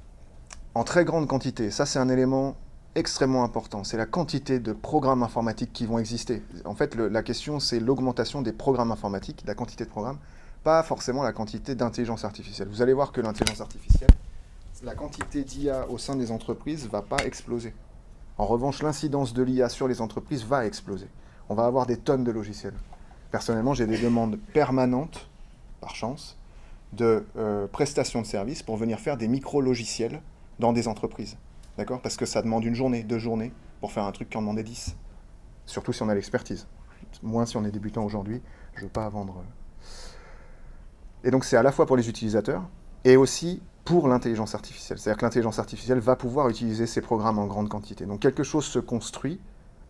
en très grande quantité. Ça, c'est un élément extrêmement important. C'est la quantité de programmes informatiques qui vont exister. En fait, la question, c'est l'augmentation des programmes informatiques, la quantité de programmes, pas forcément la quantité d'intelligence artificielle. Vous allez voir que l'intelligence artificielle, la quantité d'IA au sein des entreprises ne va pas exploser. En revanche, l'incidence de l'IA sur les entreprises va exploser. On va avoir des tonnes de logiciels. Personnellement, j'ai des demandes permanentes, par chance, de prestations de services pour venir faire des micro-logiciels dans des entreprises. D'accord? Parce que ça demande 1 journée, 2 journées pour faire un truc qui en demandait 10. Surtout si on a l'expertise. Moins si on est débutant aujourd'hui, je ne veux pas vendre. Et donc c'est à la fois pour les utilisateurs et aussi pour l'intelligence artificielle. C'est-à-dire que l'intelligence artificielle va pouvoir utiliser ces programmes en grande quantité. Donc quelque chose se construit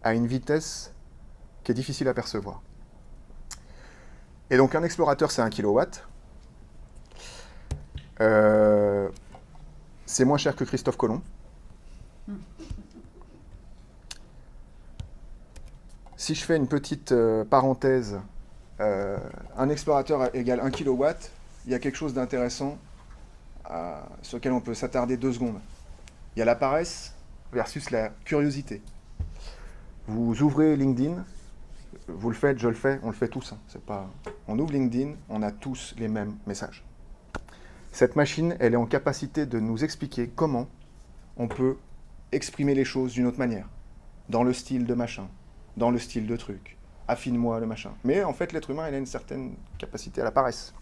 à une vitesse qui est difficile à percevoir. Et donc un explorateur, c'est 1 kilowatt. C'est moins cher que Christophe Colomb. Si je fais une petite parenthèse, un explorateur égale 1 kW, il y a quelque chose d'intéressant sur lequel on peut s'attarder 2 secondes. Il y a la paresse versus la curiosité. Vous ouvrez LinkedIn, vous le faites, je le fais, on le fait tous. Hein, c'est pas... On ouvre LinkedIn, on a tous les mêmes messages. Cette machine, elle est en capacité de nous expliquer comment on peut exprimer les choses d'une autre manière, dans le style de machin, dans le style de truc, affine-moi le machin. Mais en fait, l'être humain, il a une certaine capacité à la paresse.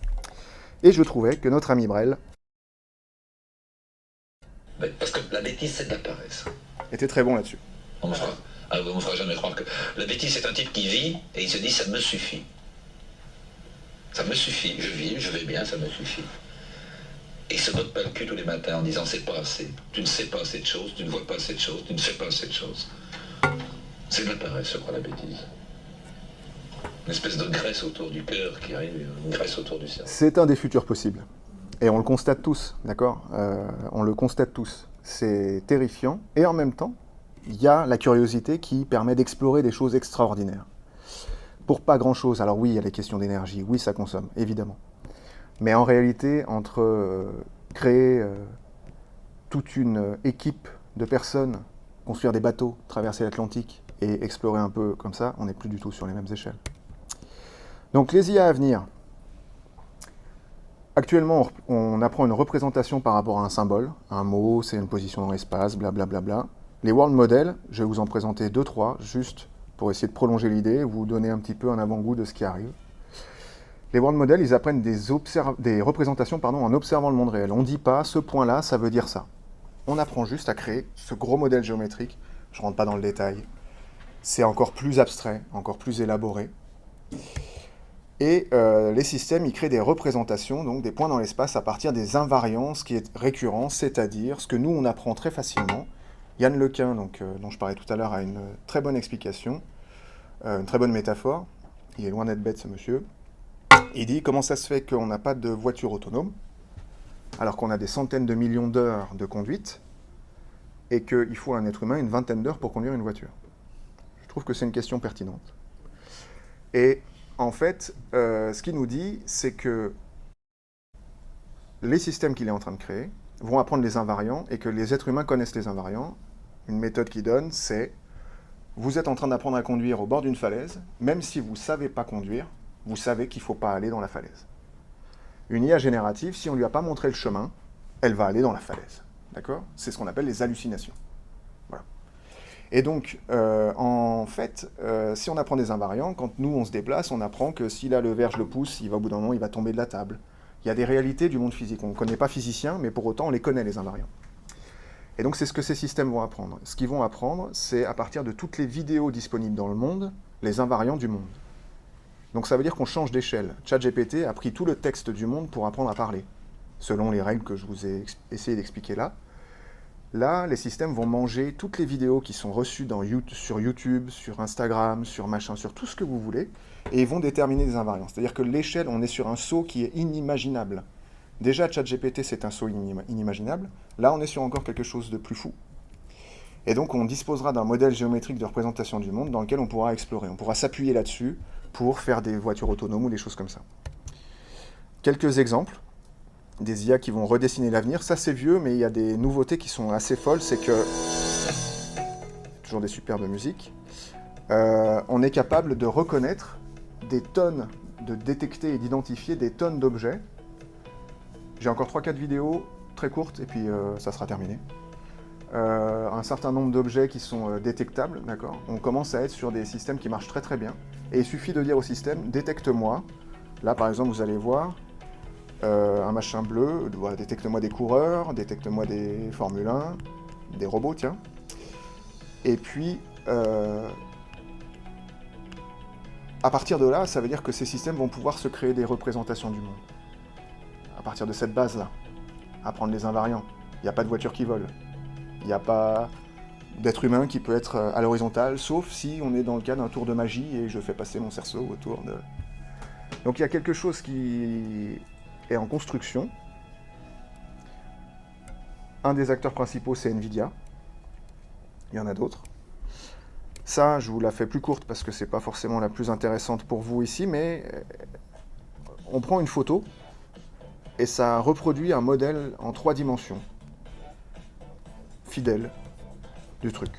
Et je trouvais que notre ami Brel... Parce que la bêtise, c'est de la paresse. Était très bon là-dessus. On ne me fera jamais croire que... La bêtise, c'est un type qui vit et il se dit, ça me suffit. Ça me suffit, je vis, je vais bien, ça me suffit. Et il se botte pas le cul tous les matins en disant, c'est pas assez. Tu ne sais pas assez de choses, tu ne vois pas assez de choses, tu ne fais pas assez de choses. C'est de la paresse, je crois, la bêtise. Une espèce de graisse autour du cœur qui arrive, une graisse autour du cerveau. C'est un des futurs possibles. Et on le constate tous, d'accord? On le constate tous. C'est terrifiant. Et en même temps, il y a la curiosité qui permet d'explorer des choses extraordinaires. Pour pas grand-chose. Alors oui, il y a les questions d'énergie. Oui, ça consomme, évidemment. Mais en réalité, entre créer toute une équipe de personnes, construire des bateaux, traverser l'Atlantique et explorer un peu comme ça, on n'est plus du tout sur les mêmes échelles. Donc les IA à venir. Actuellement, on apprend une représentation par rapport à un symbole. Un mot, c'est une position dans l'espace, blablabla. Les world models, je vais vous en présenter 2-3, juste pour essayer de prolonger l'idée, vous donner un petit peu un avant-goût de ce qui arrive. Les world models, ils apprennent des représentations en observant le monde réel. On ne dit pas, ce point-là, ça veut dire ça. On apprend juste à créer ce gros modèle géométrique. Je ne rentre pas dans le détail. C'est encore plus abstrait, encore plus élaboré. Et les systèmes, ils créent des représentations, donc des points dans l'espace à partir des invariants, qui est récurrent, c'est-à-dire ce que nous, on apprend très facilement. Yann Lequin, dont je parlais tout à l'heure, a une très bonne explication, une très bonne métaphore. Il est loin d'être bête, ce monsieur. Il dit comment ça se fait qu'on n'a pas de voiture autonome, alors qu'on a des centaines de millions d'heures de conduite, et qu'il faut à un être humain une vingtaine d'heures pour conduire une voiture. Je trouve que c'est une question pertinente. Et en fait, ce qu'il nous dit, c'est que les systèmes qu'il est en train de créer vont apprendre les invariants et que les êtres humains connaissent les invariants. Une méthode qu'il donne, c'est vous êtes en train d'apprendre à conduire au bord d'une falaise, même si vous ne savez pas conduire, vous savez qu'il ne faut pas aller dans la falaise. Une IA générative, si on ne lui a pas montré le chemin, elle va aller dans la falaise. D'accord? C'est ce qu'on appelle les hallucinations. Voilà. Et donc, en fait, si on apprend des invariants, quand nous, on se déplace, on apprend que si là, le verre, je le pousse, au bout d'un moment, il va tomber de la table. Il y a des réalités du monde physique. On ne connaît pas physicien, mais pour autant, on les connaît, les invariants. Et donc, c'est ce que ces systèmes vont apprendre. Ce qu'ils vont apprendre, c'est à partir de toutes les vidéos disponibles dans le monde, les invariants du monde. Donc, ça veut dire qu'on change d'échelle. ChatGPT a pris tout le texte du monde pour apprendre à parler, selon les règles que je vous ai essayé d'expliquer là. Là, les systèmes vont manger toutes les vidéos qui sont reçues sur YouTube, sur Instagram, sur machin, sur tout ce que vous voulez, et ils vont déterminer des invariants. C'est-à-dire que l'échelle, on est sur un saut qui est inimaginable. Déjà, ChatGPT, c'est un saut inimaginable. Là, on est sur encore quelque chose de plus fou. Et donc, on disposera d'un modèle géométrique de représentation du monde dans lequel on pourra explorer. On pourra s'appuyer là-dessus pour faire des voitures autonomes ou des choses comme ça. Quelques exemples des IA qui vont redessiner l'avenir. Ça, c'est vieux, mais il y a des nouveautés qui sont assez folles. C'est que... Toujours des superbes musiques. On est capable de reconnaître des tonnes, de détecter et d'identifier des tonnes d'objets. J'ai encore 3-4 vidéos très courtes, et puis ça sera terminé. Un certain nombre d'objets qui sont détectables, d'accord? On commence à être sur des systèmes qui marchent très très bien. Et il suffit de dire au système, détecte-moi. Là, par exemple, vous allez voir un machin bleu, voilà, détecte-moi des coureurs, détecte-moi des Formule 1, des robots, tiens. Et puis, à partir de là, ça veut dire que ces systèmes vont pouvoir se créer des représentations du monde. À partir de cette base-là, apprendre les invariants. Il n'y a pas de voiture qui vole. Il n'y a pas d'être humain qui peut être à l'horizontale, sauf si on est dans le cas d'un tour de magie et je fais passer mon cerceau autour de... Donc il y a quelque chose qui est en construction. Un des acteurs principaux, c'est Nvidia. Il y en a d'autres. Ça, je vous la fais plus courte parce que c'est pas forcément la plus intéressante pour vous ici, mais on prend une photo et ça reproduit un modèle en 3 dimensions, fidèle du truc.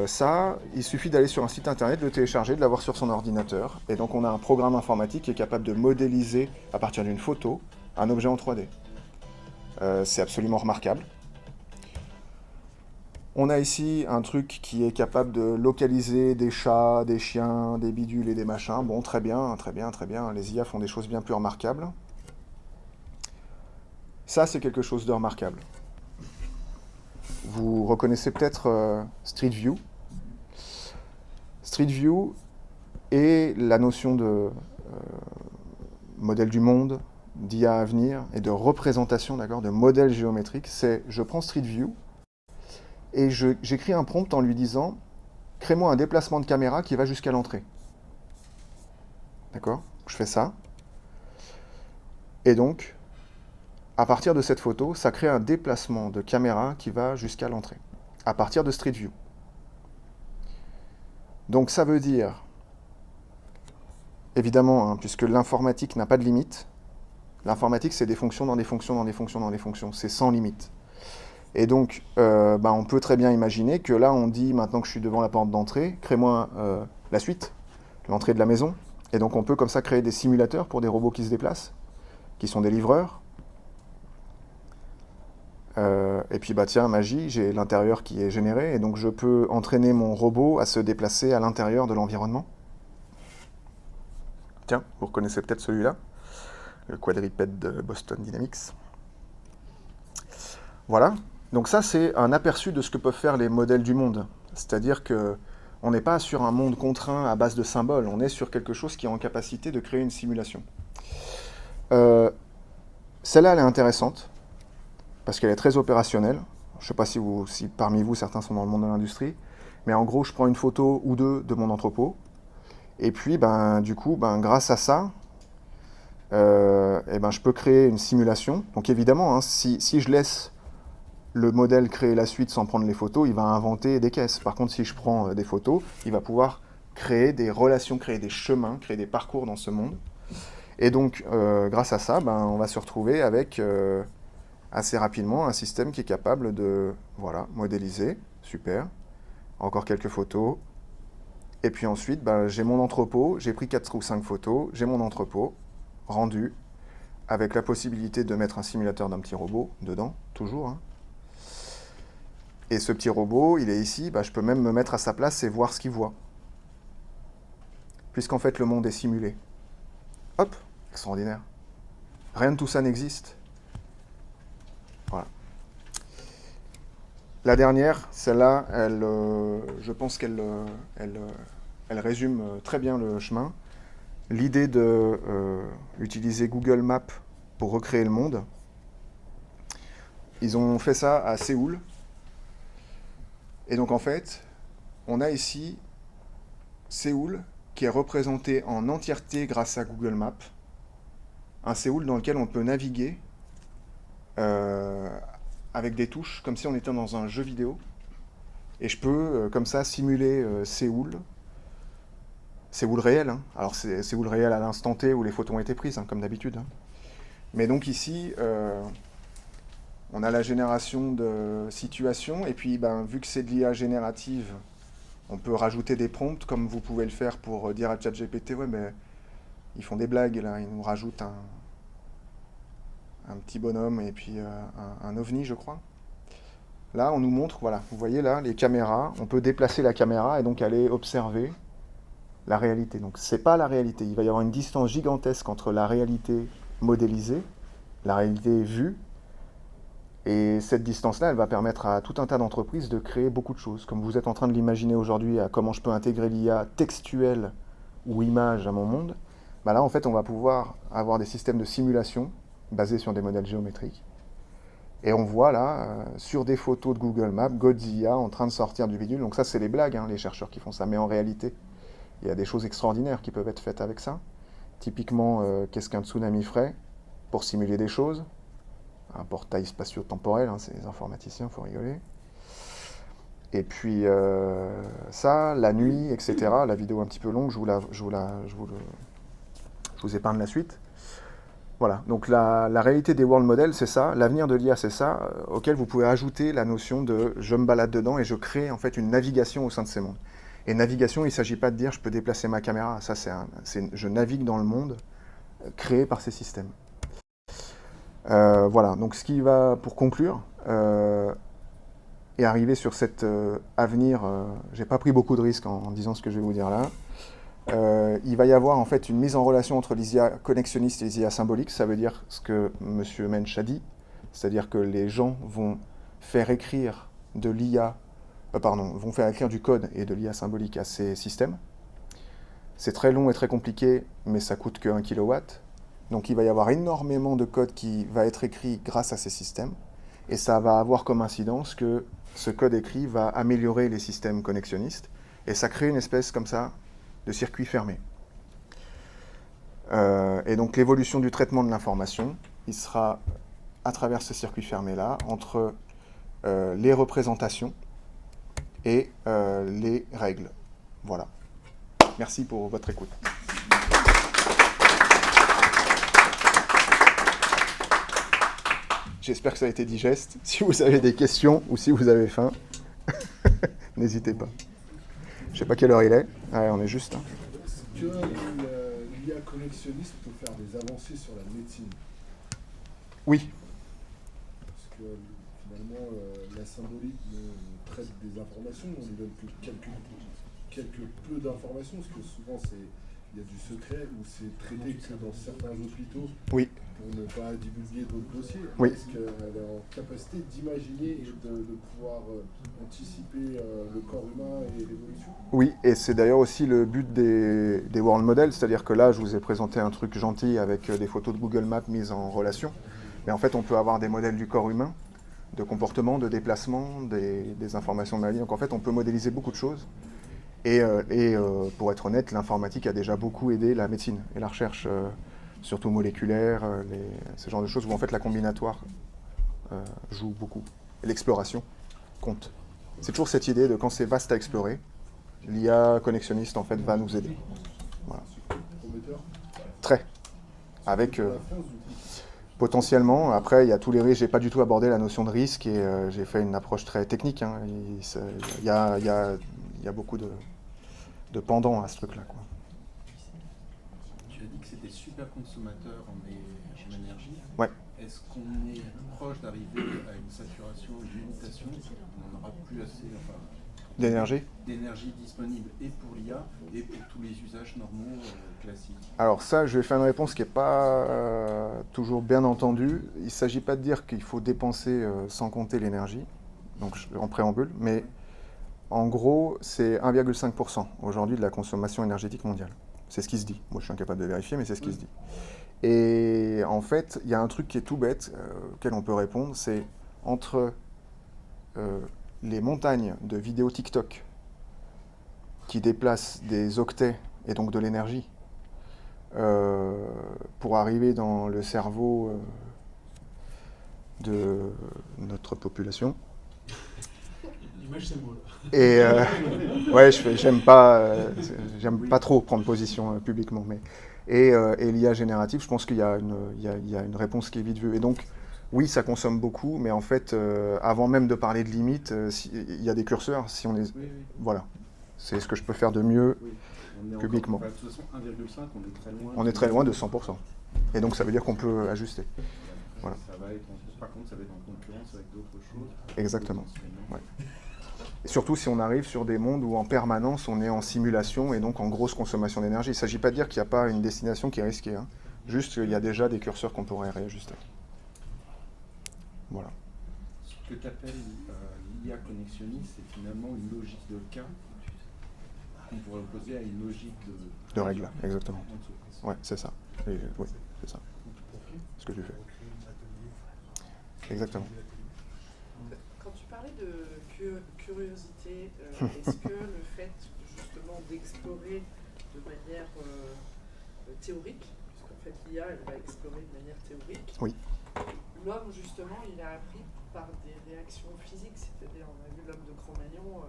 Ça, il suffit d'aller sur un site internet, de le télécharger, de l'avoir sur son ordinateur, et donc on a un programme informatique qui est capable de modéliser, à partir d'une photo, un objet en 3D. C'est absolument remarquable. On a ici un truc qui est capable de localiser des chats, des chiens, des bidules et des machins. Bon, très bien, très bien, très bien. Les IA font des choses bien plus remarquables. Ça, c'est quelque chose de remarquable. Vous reconnaissez peut-être Street View. Street View est la notion de modèle du monde, d'IA à venir et de représentation, d'accord, de modèle géométrique. C'est, je prends Street View et j'écris un prompt en lui disant « Crée-moi un déplacement de caméra qui va jusqu'à l'entrée. » D'accord? Je fais ça. Et donc, à partir de cette photo, ça crée un déplacement de caméra qui va jusqu'à l'entrée, à partir de Street View. Donc ça veut dire, évidemment, hein, puisque l'informatique n'a pas de limite, l'informatique c'est des fonctions dans des fonctions dans des fonctions dans des fonctions, c'est sans limite. Et donc, on peut très bien imaginer que là, on dit, maintenant que je suis devant la porte d'entrée, crée-moi la suite, l'entrée de la maison. Et donc, on peut comme ça créer des simulateurs pour des robots qui se déplacent, qui sont des livreurs. Et puis, tiens, magie, j'ai l'intérieur qui est généré, et donc je peux entraîner mon robot à se déplacer à l'intérieur de l'environnement. Tiens, vous reconnaissez peut-être celui-là, le quadripède de Boston Dynamics. Voilà. Donc ça, c'est un aperçu de ce que peuvent faire les modèles du monde. C'est-à-dire qu'on n'est pas sur un monde contraint à base de symboles, on est sur quelque chose qui est en capacité de créer une simulation. Celle-là, elle est intéressante, parce qu'elle est très opérationnelle. Je ne sais pas si parmi vous, certains sont dans le monde de l'industrie, mais en gros, je prends une photo ou deux de mon entrepôt, et puis, du coup, grâce à ça, je peux créer une simulation. Donc évidemment, hein, si je laisse le modèle créer la suite sans prendre les photos, il va inventer des caisses. Par contre, si je prends des photos, il va pouvoir créer des relations, créer des chemins, créer des parcours dans ce monde. Et donc, grâce à ça, on va se retrouver avec assez rapidement un système qui est capable de modéliser. Super. Encore quelques photos. Et puis ensuite, j'ai mon entrepôt, j'ai pris 4 ou 5 photos, j'ai mon entrepôt. rendu avec la possibilité de mettre un simulateur d'un petit robot dedans, toujours. Hein. Et ce petit robot, il est ici, je peux même me mettre à sa place et voir ce qu'il voit. Puisqu'en fait, le monde est simulé. Hop, extraordinaire. Rien de tout ça n'existe. Voilà. La dernière, celle-là, je pense qu'elle résume très bien le chemin. L'idée d'utiliser Google Maps pour recréer le monde. Ils ont fait ça à Séoul. Et donc en fait, on a ici Séoul qui est représenté en entièreté grâce à Google Maps. Un Séoul dans lequel on peut naviguer avec des touches, comme si on était dans un jeu vidéo. Et je peux, comme ça, simuler Séoul réel. Hein. Alors c'est Séoul réel à l'instant T où les photos ont été prises, hein, comme d'habitude. Hein. Mais donc ici, on a la génération de situations. Et puis, vu que c'est de l'IA générative, on peut rajouter des prompts, comme vous pouvez le faire pour dire à ChatGPT, ouais, mais ils font des blagues, là, ils nous rajoutent un petit bonhomme et puis un ovni, je crois. Là, on nous montre, voilà, vous voyez là, les caméras, on peut déplacer la caméra et donc aller observer la réalité. Donc, c'est pas la réalité. Il va y avoir une distance gigantesque entre la réalité modélisée, la réalité vue, et cette distance-là, elle va permettre à tout un tas d'entreprises de créer beaucoup de choses. Comme vous êtes en train de l'imaginer aujourd'hui, à comment je peux intégrer l'IA textuelle ou image à mon monde, là, en fait, on va pouvoir avoir des systèmes de simulation basés sur des modèles géométriques. Et on voit là, sur des photos de Google Maps, Godzilla en train de sortir du bidule. Donc ça, c'est les blagues, hein, les chercheurs qui font ça. Mais en réalité, il y a des choses extraordinaires qui peuvent être faites avec ça. Typiquement, qu'est-ce qu'un tsunami ferait pour simuler des choses? Un portail spatio-temporel, hein, c'est les informaticiens, il faut rigoler. Et puis ça, la nuit, etc. La vidéo un petit peu longue, je vous épargne la suite. Voilà, donc la réalité des world models, c'est ça. L'avenir de l'IA, c'est ça, auquel vous pouvez ajouter la notion de je me balade dedans et je crée en fait une navigation au sein de ces mondes. Et navigation, il ne s'agit pas de dire je peux déplacer ma caméra. Ça, je navigue dans le monde créé par ces systèmes. Voilà, donc ce qui va, pour conclure, et arriver sur cet avenir, j'ai pas pris beaucoup de risques en disant ce que je vais vous dire là, il va y avoir en fait une mise en relation entre les IA connexionnistes et les IA symboliques. Ça veut dire ce que M. Mensch a dit, c'est-à-dire que les gens vont faire écrire de l'IA, vont faire écrire du code et de l'IA symbolique à ces systèmes. C'est très long et très compliqué, mais ça coûte que 1 kW. Donc il va y avoir énormément de code qui va être écrit grâce à ces systèmes, et ça va avoir comme incidence que ce code écrit va améliorer les systèmes connexionnistes, et ça crée une espèce comme ça de circuit fermé. Et donc l'évolution du traitement de l'information, il sera à travers ce circuit fermé-là, entre les représentations et les règles. Voilà. Merci pour votre écoute. J'espère que ça a été digeste. Si vous avez des questions ou si vous avez faim, n'hésitez pas. Je sais pas quelle heure il est. Ouais, on est juste. Hein. Est-ce que l'IA connexionniste peut faire des avancées sur la médecine? Oui. Parce que finalement, la symbolique traite des informations, on ne donne que quelques peu d'informations, parce que souvent il y a du secret ou c'est traité que dans certains hôpitaux. Oui. Pour ne pas divulguer d'autres dossiers. Oui. Est-ce qu'elle est en capacité d'imaginer et de pouvoir anticiper le corps humain et l'évolution? Oui, et c'est d'ailleurs aussi le but des world models, c'est-à-dire que là, je vous ai présenté un truc gentil avec des photos de Google Maps mises en relation, mais en fait, on peut avoir des modèles du corps humain, de comportement, de déplacement, des informations de maladie. Donc en fait, on peut modéliser beaucoup de choses. Et pour être honnête, l'informatique a déjà beaucoup aidé la médecine et la recherche, surtout moléculaire, ce genre de choses où en fait la combinatoire joue beaucoup. Et l'exploration compte. C'est toujours cette idée de quand c'est vaste à explorer, l'IA connexionniste en fait va nous aider. Voilà. Très. Avec potentiellement, après il y a tous les risques, j'ai pas du tout abordé la notion de risque et j'ai fait une approche très technique. Hein. Il y a beaucoup de pendant à ce truc-là. Tu as dit que c'était super consommateur en énergie. Ouais. Est-ce qu'on est proche d'arriver à une saturation, une limitation, on n'aura plus assez D'énergie? d'énergie disponible et pour l'IA et pour tous les usages normaux classiques? Alors ça, je vais faire une réponse qui n'est pas toujours bien entendue. Il ne s'agit pas de dire qu'il faut dépenser sans compter l'énergie, donc en préambule, mais en gros, c'est 1,5% aujourd'hui de la consommation énergétique mondiale. C'est ce qui se dit. Moi, je suis incapable de vérifier, mais c'est ce qui se dit. Et en fait, il y a un truc qui est tout bête, auquel on peut répondre, c'est entre les montagnes de vidéos TikTok qui déplacent des octets et donc de l'énergie pour arriver dans le cerveau de notre population. L'image, c'est beau, là. Et ouais, j'aime pas trop prendre position publiquement, mais et l'IA générative, je pense qu'il y a une réponse qui est vite vue. Et donc, oui, ça consomme beaucoup, mais en fait, avant même de parler de limite, il y a des curseurs. Si on est, voilà, c'est ce que je peux faire de mieux publiquement. De toute façon, 1,5, on est très loin. On est très loin de 100%. Et donc, ça veut dire qu'on peut ajuster. Voilà. Ça va être par contre, ça va être en concurrence avec d'autres choses. Exactement. Ouais. Et surtout si on arrive sur des mondes où en permanence on est en simulation et donc en grosse consommation d'énergie. Il ne s'agit pas de dire qu'il n'y a pas une destination qui est risquée, hein. Juste qu'il y a déjà des curseurs qu'on pourrait réajuster. Voilà. Ce que tu appelles l'IA connexionniste, c'est finalement une logique de cas qu'on pourrait opposer à une logique de règles, exactement. Ouais, c'est ça. Et, oui, c'est ça. Ce que tu fais. Exactement. Quand tu parlais de curiosité, est-ce que le fait justement d'explorer de manière théorique, puisqu'en fait l'IA elle va explorer de manière théorique, oui. L'homme justement il a appris par des réactions physiques, c'est-à-dire on a vu l'homme de Cro-Magnon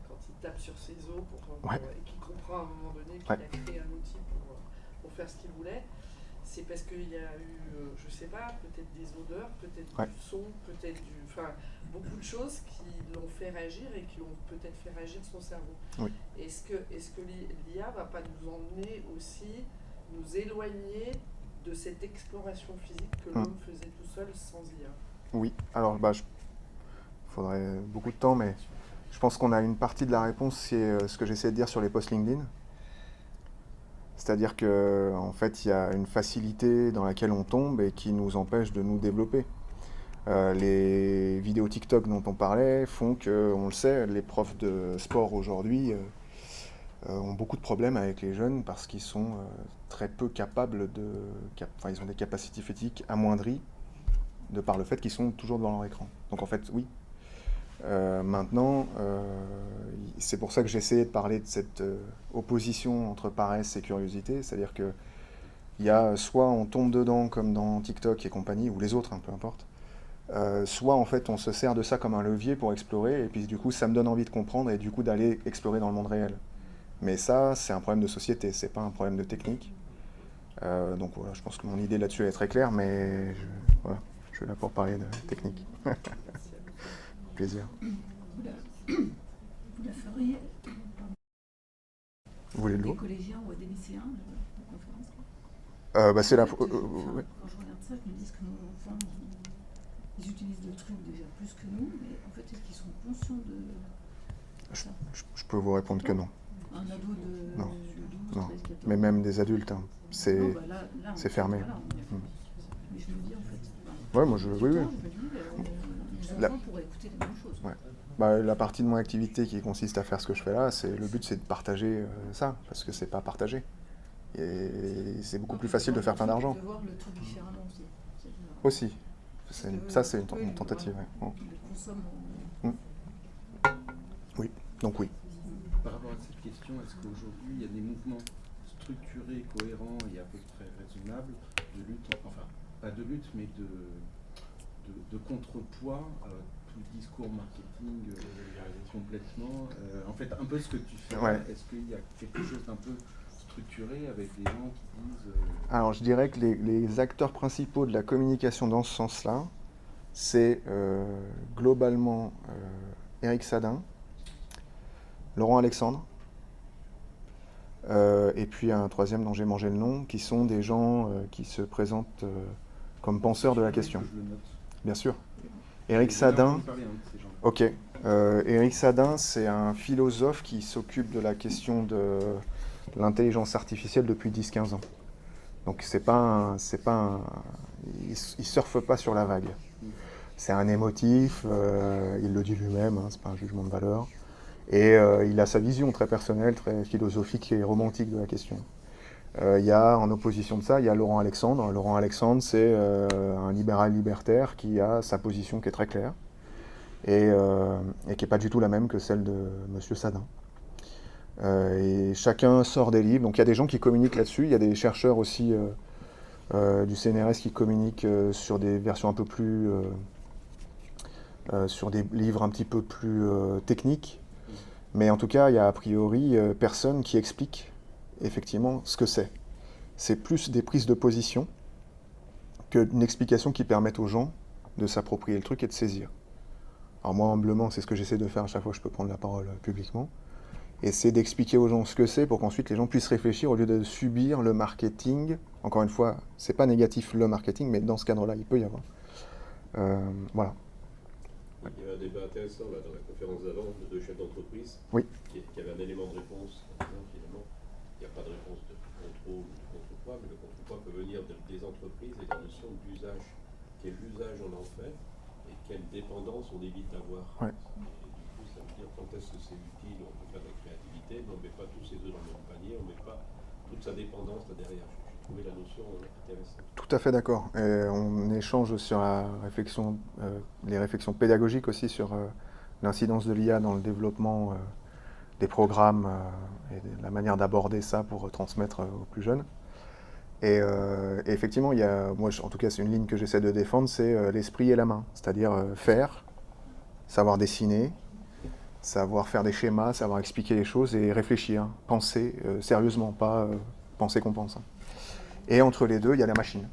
quand il tape sur ses os et qu'il comprend à un moment donné qu'il a créé un outil pour faire ce qu'il voulait. C'est parce qu'il y a eu, je sais pas, peut-être des odeurs, peut-être du son, peut-être beaucoup de choses qui l'ont fait réagir et qui ont peut-être fait réagir son cerveau. Oui. Est-ce que l'IA va pas nous emmener aussi, nous éloigner de cette exploration physique que l'homme faisait tout seul sans IA? Oui, alors il faudrait beaucoup de temps, mais je pense qu'on a une partie de la réponse, c'est ce que j'essaie de dire sur les posts LinkedIn. C'est-à-dire qu'en fait, il y a une facilité dans laquelle on tombe et qui nous empêche de nous développer. Les vidéos TikTok dont on parlait font que, on le sait, les profs de sport aujourd'hui ont beaucoup de problèmes avec les jeunes parce qu'ils sont très peu capables ils ont des capacités physiques amoindries de par le fait qu'ils sont toujours devant leur écran. Donc en fait, oui. Maintenant, c'est pour ça que j'ai essayé de parler de cette opposition entre paresse et curiosité, c'est-à-dire que il y a soit on tombe dedans comme dans TikTok et compagnie, ou les autres, peu importe, soit en fait on se sert de ça comme un levier pour explorer, et puis du coup ça me donne envie de comprendre et du coup d'aller explorer dans le monde réel. Mais ça, c'est un problème de société, c'est pas un problème de technique. Donc voilà, je pense que mon idée là-dessus est très claire, mais je suis là pour parler de technique. Plaisir. Vous la feriez Vous voulez de l'eau? Des collégiens ou des lycéens, la conférence? C'est la... Quand je regarde ça, je me dis que nos enfants, ils utilisent le truc déjà plus que nous, mais en fait, est-ce qu'ils sont conscients de ça? Je peux vous répondre que non. Un ado de 12, non. 13, 14 Mais même des adultes, hein. C'est fermé. Voilà, mais je me dis en fait... Ouais, moi je... Oui. Les enfants pourraient écouter les mêmes choses. Ouais. La partie de mon activité qui consiste à faire ce que je fais là, le but c'est de partager ça, parce que c'est pas partagé. Et c'est beaucoup plus facile de faire plein d'argent. De voir le truc différemment aussi. Ça c'est une tentative. Ouais. Oui, donc oui. Par rapport à cette question, est-ce qu'aujourd'hui il y a des mouvements structurés, cohérents et à peu près raisonnables de lutte, enfin pas de lutte, mais de contrepoids à tout le discours marketing complètement. En fait, un peu ce que tu fais, est-ce qu'il y a quelque chose d'un peu structuré avec des gens qui disent... Alors je dirais que les acteurs principaux de la communication dans ce sens-là, c'est globalement Eric Sadin, Laurent Alexandre, et puis un troisième dont j'ai mangé le nom, qui sont des gens qui se présentent comme penseurs de la question. Je le note. Bien sûr. Éric J'ai jamais Sadin. entendu parler, de ces gens. Ok. Éric Sadin, c'est un philosophe qui s'occupe de la question de l'intelligence artificielle depuis 10-15 ans. Donc il surfe pas sur la vague. C'est un émotif, il le dit lui-même, c'est pas un jugement de valeur. Et il a sa vision très personnelle, très philosophique et romantique de la question. Il y a, en opposition de ça, il y a Laurent Alexandre. Laurent Alexandre, c'est un libéral libertaire qui a sa position qui est très claire et qui n'est pas du tout la même que celle de M. Sadin. Et chacun sort des livres. Donc il y a des gens qui communiquent là-dessus. Il y a des chercheurs aussi du CNRS qui communiquent sur des versions un peu plus... sur des livres un petit peu plus techniques. Mais en tout cas, il y a a priori personne qui explique effectivement ce que c'est. C'est plus des prises de position qu'une explication qui permette aux gens de s'approprier le truc et de saisir. Alors moi, humblement, c'est ce que j'essaie de faire à chaque fois que je peux prendre la parole publiquement. Et c'est d'expliquer aux gens ce que c'est pour qu'ensuite les gens puissent réfléchir au lieu de subir le marketing. Encore une fois, c'est pas négatif le marketing, mais dans ce cadre-là, il peut y avoir. Voilà. Il y avait un débat intéressant là, dans la conférence d'avant de deux chefs d'entreprise Oui. qui avait un élément de réponse en disant finalement il n'y a pas de réponse de contrôle ou de contrepoids, mais le contrepoids peut venir des entreprises et de la notion d'usage. Quel usage on en fait et quelle dépendance on évite d'avoir. Ouais. Et du coup, ça veut dire quand est-ce que c'est utile, on peut faire de la créativité, mais on ne met pas tous ses œufs dans le même panier, on ne met pas toute sa dépendance là derrière. J'ai trouvé la notion intéressante. Tout à fait d'accord. Et on échange sur la réflexion, les réflexions pédagogiques aussi sur l'incidence de l'IA dans le développement des programmes et la manière d'aborder ça pour transmettre aux plus jeunes. Et effectivement, il y a, moi, en tout cas, c'est une ligne que j'essaie de défendre, c'est l'esprit et la main. C'est-à-dire faire, savoir dessiner, savoir faire des schémas, savoir expliquer les choses et réfléchir, penser sérieusement, pas penser qu'on pense. Et entre les deux, il y a la machine.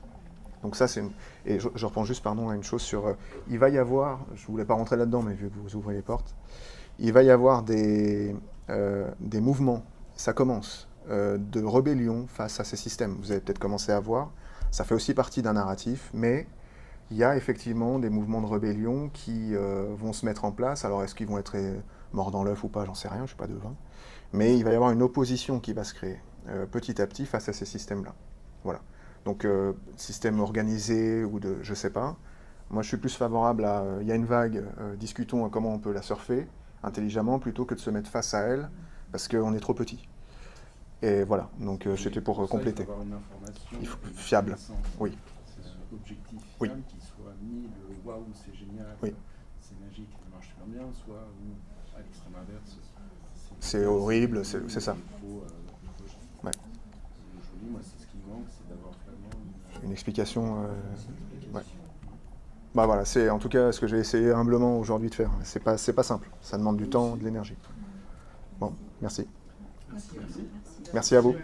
Donc ça, c'est et je reprends juste pardon, à une chose sur... il va y avoir, je ne voulais pas rentrer là-dedans, mais vu que vous ouvrez les portes, il va y avoir des mouvements, ça commence, de rébellion face à ces systèmes. Vous avez peut-être commencé à voir, ça fait aussi partie d'un narratif, mais il y a effectivement des mouvements de rébellion qui vont se mettre en place. Alors est-ce qu'ils vont être morts dans l'œuf ou pas, j'en sais rien, je ne suis pas devin. Mais il va y avoir une opposition qui va se créer petit à petit face à ces systèmes-là. Voilà. Donc, système organisé ou de... je sais pas. Moi, je suis plus favorable à... il y a une vague, discutons à comment on peut la surfer intelligemment plutôt que de se mettre face à elle parce qu'on est trop petit. Et voilà. Donc, c'était pour compléter. Il faut avoir une information il faut, fiable. C'est Oui. objectif Oui. fiable qui soit ni le waouh, c'est génial, Oui. c'est magique, ça marche super bien, soit à l'extrême inverse. C'est horrible, c'est ça. Il faut rejeter. Ouais. Aujourd'hui, moi, c'est ce qui me manque, c'est d'avoir vraiment une explication. Ouais. Bah voilà, c'est en tout cas ce que j'ai essayé humblement aujourd'hui de faire. C'est pas simple. Ça demande du temps, de l'énergie. Bon, merci. Merci. Merci à vous.